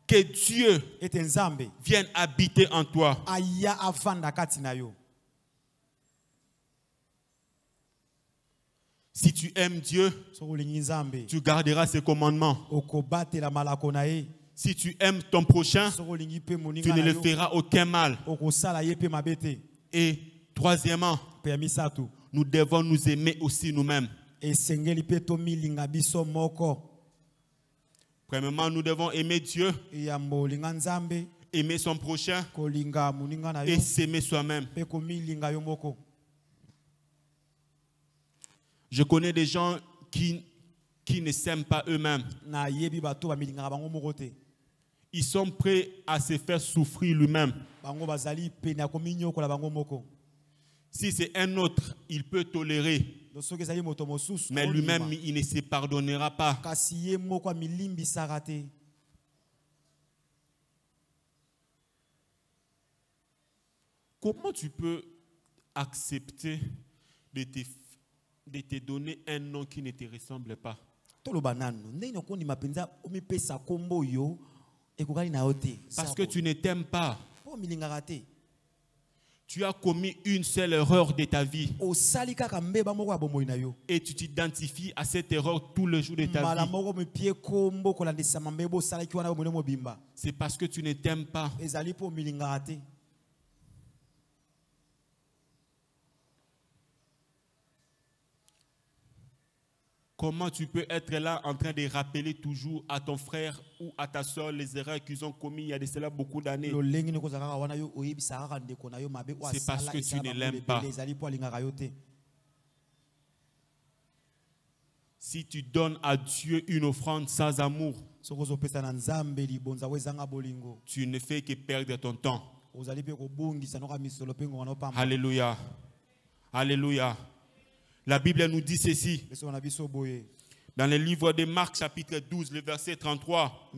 Speaker 1: Que Dieu
Speaker 2: ete nzambe
Speaker 1: vienne habiter en toi.
Speaker 2: aya avanda kati na yo.
Speaker 1: Si tu aimes Dieu,
Speaker 2: Soko olingi nzambe
Speaker 1: tu garderas ses commandements.
Speaker 2: okobatela malako na ye.
Speaker 1: Si tu aimes ton prochain,
Speaker 2: Soko olingi pe
Speaker 1: tu
Speaker 2: moninga
Speaker 1: ne
Speaker 2: na
Speaker 1: le
Speaker 2: yo
Speaker 1: feras aucun mal.
Speaker 2: okosala ye pe mabe te.
Speaker 1: Et troisièmement,
Speaker 2: Pe ya misato
Speaker 1: nous devons nous aimer aussi nous-mêmes.
Speaker 2: esengeli pe tomilinga biso moko.
Speaker 1: Premièrement, nous devons aimer Dieu,
Speaker 2: Eyamba olinga nzambe
Speaker 1: aimer son prochain
Speaker 2: kolinga moninga na yo
Speaker 1: et s'aimer soi-même.
Speaker 2: pe komilinga yo moko.
Speaker 1: Je connais des gens qui ne s'aiment pas eux-mêmes.
Speaker 2: Na yebi bato bamilingaka bango moko te.
Speaker 1: Ils sont prêts à se faire souffrir lui-même.
Speaker 2: Bango bazali pene ya kominyokola bango moko.
Speaker 1: Si c'est un autre, il peut tolérer.
Speaker 2: Soki ezali moto mosusu
Speaker 1: Mais lui-même, il ne se pardonnera pas.
Speaker 2: kasi ye moko amilimbisaka te.
Speaker 1: Comment tu peux accepter de te donner un nom qui ne te ressemble pas?
Speaker 2: Toloba nanu ndenge nokondima mpenza omipesa kombo yo ekokali na yo te.
Speaker 1: Parce que tu ne t'aimes pas.
Speaker 2: Po milingaka te.
Speaker 1: Tu as commis une seule erreur de ta vie.
Speaker 2: Osali kaka mbeba moko ya bomoi na yo.
Speaker 1: Et tu t'identifies à cette erreur tous les jours de ta
Speaker 2: Mala
Speaker 1: vie.
Speaker 2: moko mipie kombo kolandisa mbeba osalaki wana bomoi mobimba.
Speaker 1: C'est parce que tu ne t'aimes pas.
Speaker 2: Ezali po milingaka te.
Speaker 1: Comment tu peux être là en train de rappeler toujours à ton frère ou à ta soeur les erreurs qu'ils ont commises il y a de cela beaucoup d'années? C'est parce que tu ne l'aimes pas. Si tu donnes à Dieu une offrande sans amour, tu ne fais que perdre ton temps. Alléluia. Alléluia. La Bible nous dit ceci. Dans le livre de Marc, chapitre 12, le verset 33.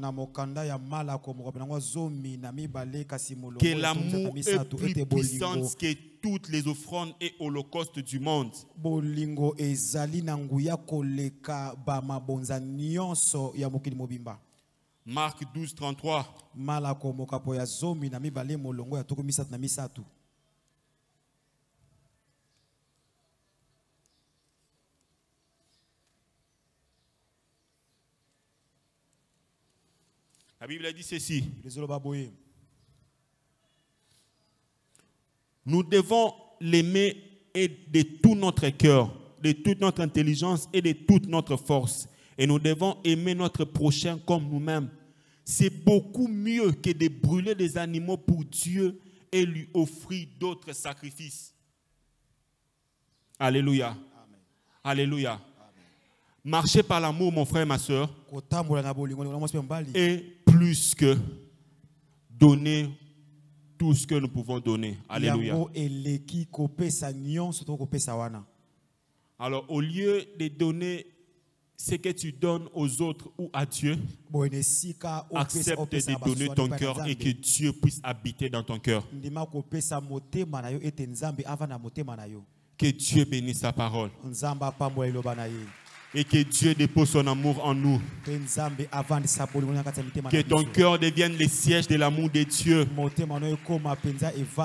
Speaker 1: Que l'amour est plus puissant que toutes les offrandes et holocaustes du monde. Marc 12, 33. La Bible dit ceci. Nous devons l'aimer de tout notre cœur, de toute notre intelligence et de toute notre force. Et nous devons aimer notre prochain comme nous-mêmes. C'est beaucoup mieux que de brûler des animaux pour Dieu et lui offrir d'autres sacrifices. Alléluia. Amen. Alléluia. Amen. Marcher par l'amour, mon frère et ma soeur, et plus que donner tout ce que nous pouvons donner. Alléluia. Alors, au lieu de donner ce que tu donnes aux autres ou à Dieu, accepte de donner ton cœur et que Dieu puisse habiter dans ton cœur. Que Dieu bénisse sa parole. Et que Dieu dépose son amour en nous. Que ton cœur devienne le siège de l'amour de Dieu.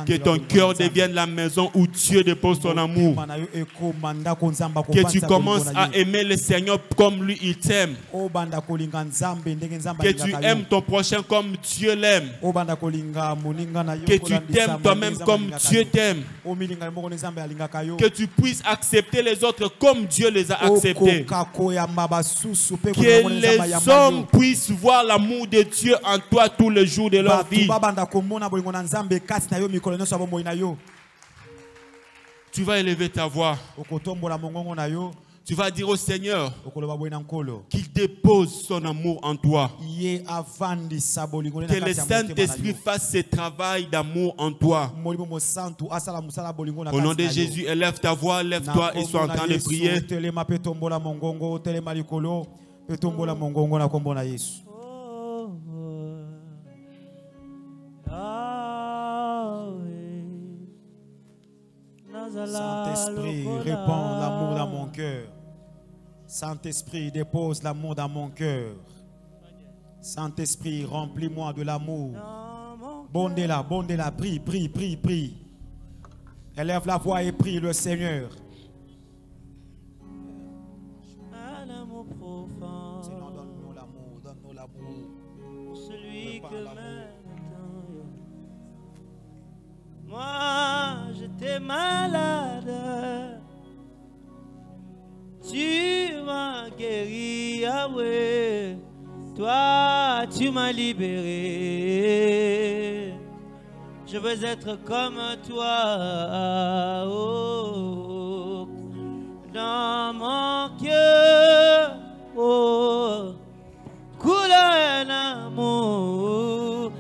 Speaker 1: Que ton cœur devienne la maison où Dieu dépose son amour. Que tu commences à aimer le Seigneur comme lui il t'aime. Que tu aimes ton prochain comme Dieu l'aime. Que tu t'aimes toi-même comme Dieu t'aime. Que tu puisses accepter les autres comme Dieu les a acceptés. Que les hommes puissent voir l'amour de Dieu en toi tous les jours de leur vie. Tu vas élever ta voix. Tu vas dire au Seigneur qu'il dépose son amour en toi. Que le Saint-Esprit fasse ce travail d'amour en toi. Au nom de Jésus, élève ta voix, lève-toi et sois en train de prier.
Speaker 2: Saint-Esprit, répands l'amour dans mon cœur. Saint-Esprit, dépose l'amour dans mon cœur. Saint-Esprit, remplis-moi de l'amour. Bondez-la, prie, prie, prie, prie. Élève la voix et prie le Seigneur. Seigneur, donne-nous l'amour, donne-nous l'amour.
Speaker 3: Pour celui que maintenant, moi j'étais malade. Tu m'as guéri, Yahweh. Toi, tu m'as libéré. Je veux être comme toi. Oh, dans mon cœur, oh, coule un amour,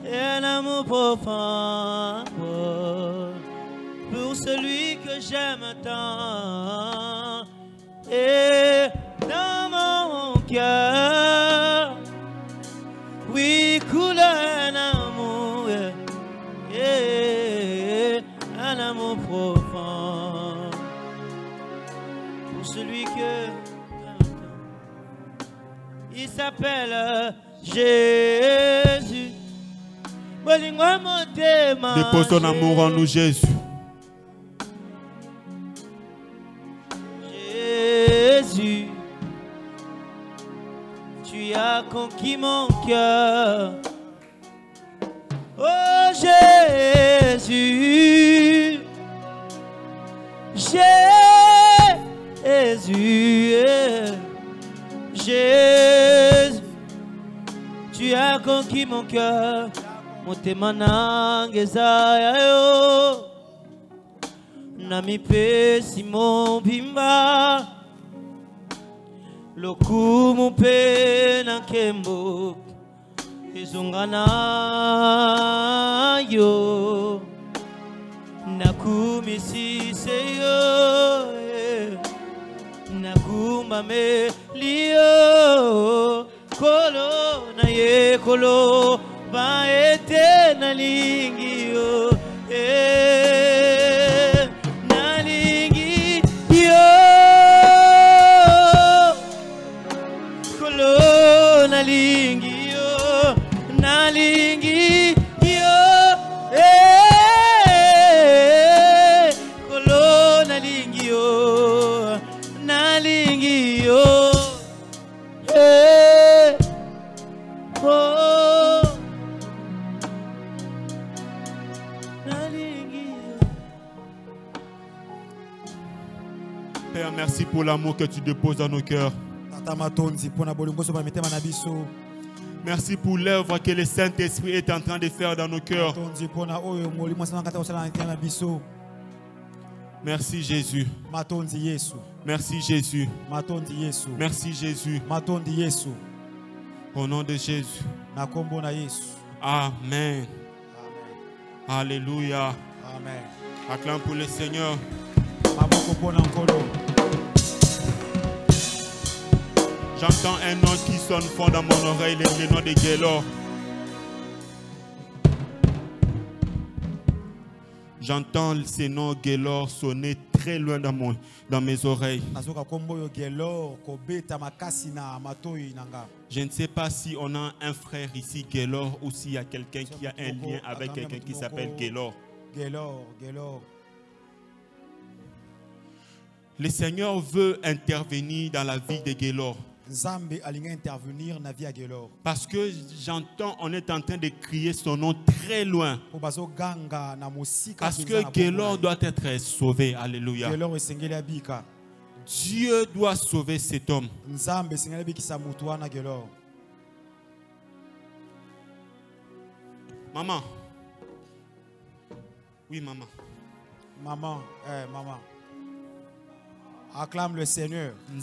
Speaker 3: un amour profond, oh, pour celui que j'aime tant. Et dans mon cœur, oui, coule un amour, un amour profond, pour celui que il s'appelle Jésus.
Speaker 1: Dépose ton amour en nous, Jésus.
Speaker 3: Jésus, tu as conquis mon cœur. Oh Jésus, Jésus, Jésus, tu as conquis mon cœur. Motemanangezayo nami pe simon bimba lokumu pe nankembo izungana yo nakumisiseyo nakumba me lio kolo na ye kolo ba ete na lingio na lingio kolo na lingio na lingio kolo na lingio na lingio
Speaker 1: Père, merci pour l'amour que tu déposes dans nos cœurs. Merci pour l'œuvre que le Saint-Esprit est en train de faire dans nos cœurs. Merci Jésus. Merci Jésus. Merci Jésus. Au nom de Jésus. Amen. Alléluia.
Speaker 2: Amen.
Speaker 1: Acclame pour le Seigneur. J'entends un nom qui sonne fort dans mon oreille, le nom de Gaylord. J'entends ces noms Gaylord sonner très loin dans mes oreilles. Je ne sais pas si on a un frère ici, Gaylord, ou s'il y a quelqu'un qui a un lien avec quelqu'un qui s'appelle Gaylord. Le Seigneur veut intervenir dans la vie de Gaylord. Parce que j'entends, on est en train de crier son nom très loin. Parce que Gaylord doit être sauvé. Alléluia. Dieu doit sauver cet homme. Maman. Oui, maman.
Speaker 2: Maman, maman. Acclame le Seigneur. Le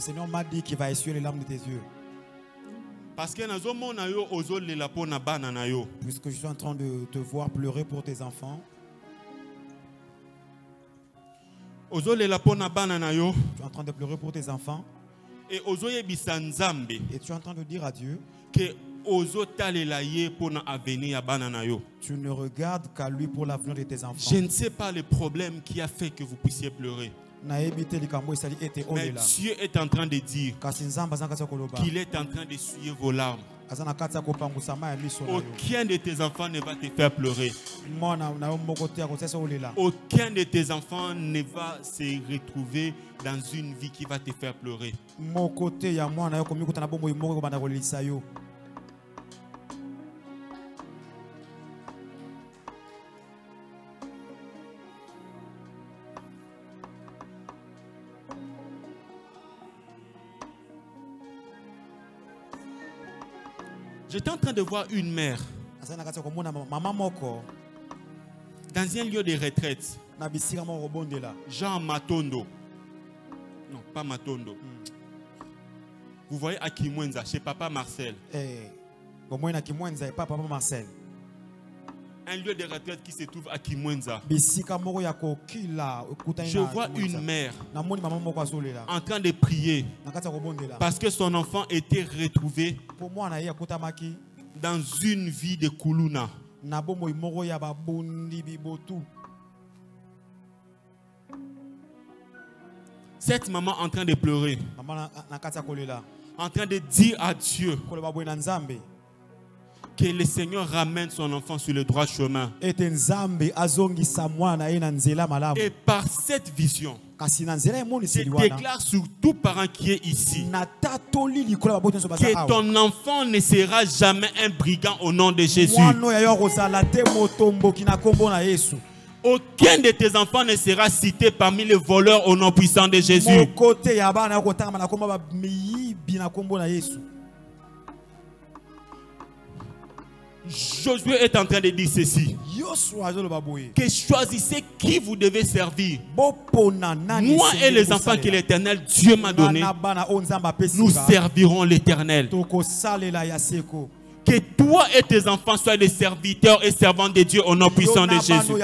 Speaker 2: Seigneur m'a dit qu'il va essuyer les larmes de tes yeux.
Speaker 1: Parce que
Speaker 2: puisque je suis en train de te voir pleurer pour tes enfants.
Speaker 1: Tu es en
Speaker 2: train de pleurer pour tes enfants.
Speaker 1: Et tu
Speaker 2: es en train de dire à Dieu
Speaker 1: que
Speaker 2: tu ne regardes qu'à lui pour l'avenir de tes enfants.
Speaker 1: Je ne sais pas le problème qui a fait que vous puissiez pleurer. Mais Dieu est en train de dire qu'il est en train d'essuyer vos larmes. Aucun de tes enfants ne va te faire pleurer. Aucun de tes enfants ne va se retrouver dans une vie qui va te faire pleurer. J'étais en train de voir une mère dans un lieu de retraite. Jean Matondo. Non, pas Matondo. Vous voyez à Kimwenza, chez Papa Marcel. Un lieu de retraite qui se trouve à Kimwenza. Je vois une mère en train de prier parce que son enfant était retrouvé dans une vie de Kuluna. Cette maman en train de pleurer, en train de dire à Dieu que le Seigneur ramène son enfant sur le droit chemin. Et par cette vision, je déclare sur tout parent qui est ici que ton enfant ne sera jamais un brigand au nom de Jésus. Aucun de tes enfants ne sera cité parmi les voleurs au nom puissant de Jésus. Josué est en train de dire ceci: que choisissez qui vous devez servir. Moi et les enfants que l'Éternel Dieu m'a donné, nous servirons l'Éternel. Que toi et tes enfants soient des serviteurs et servants de Dieu au nom puissant de Jésus.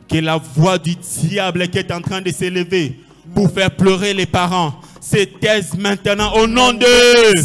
Speaker 1: Que la voix du diable qui est en train de s'élever pour faire pleurer les parents se taise maintenant au nom de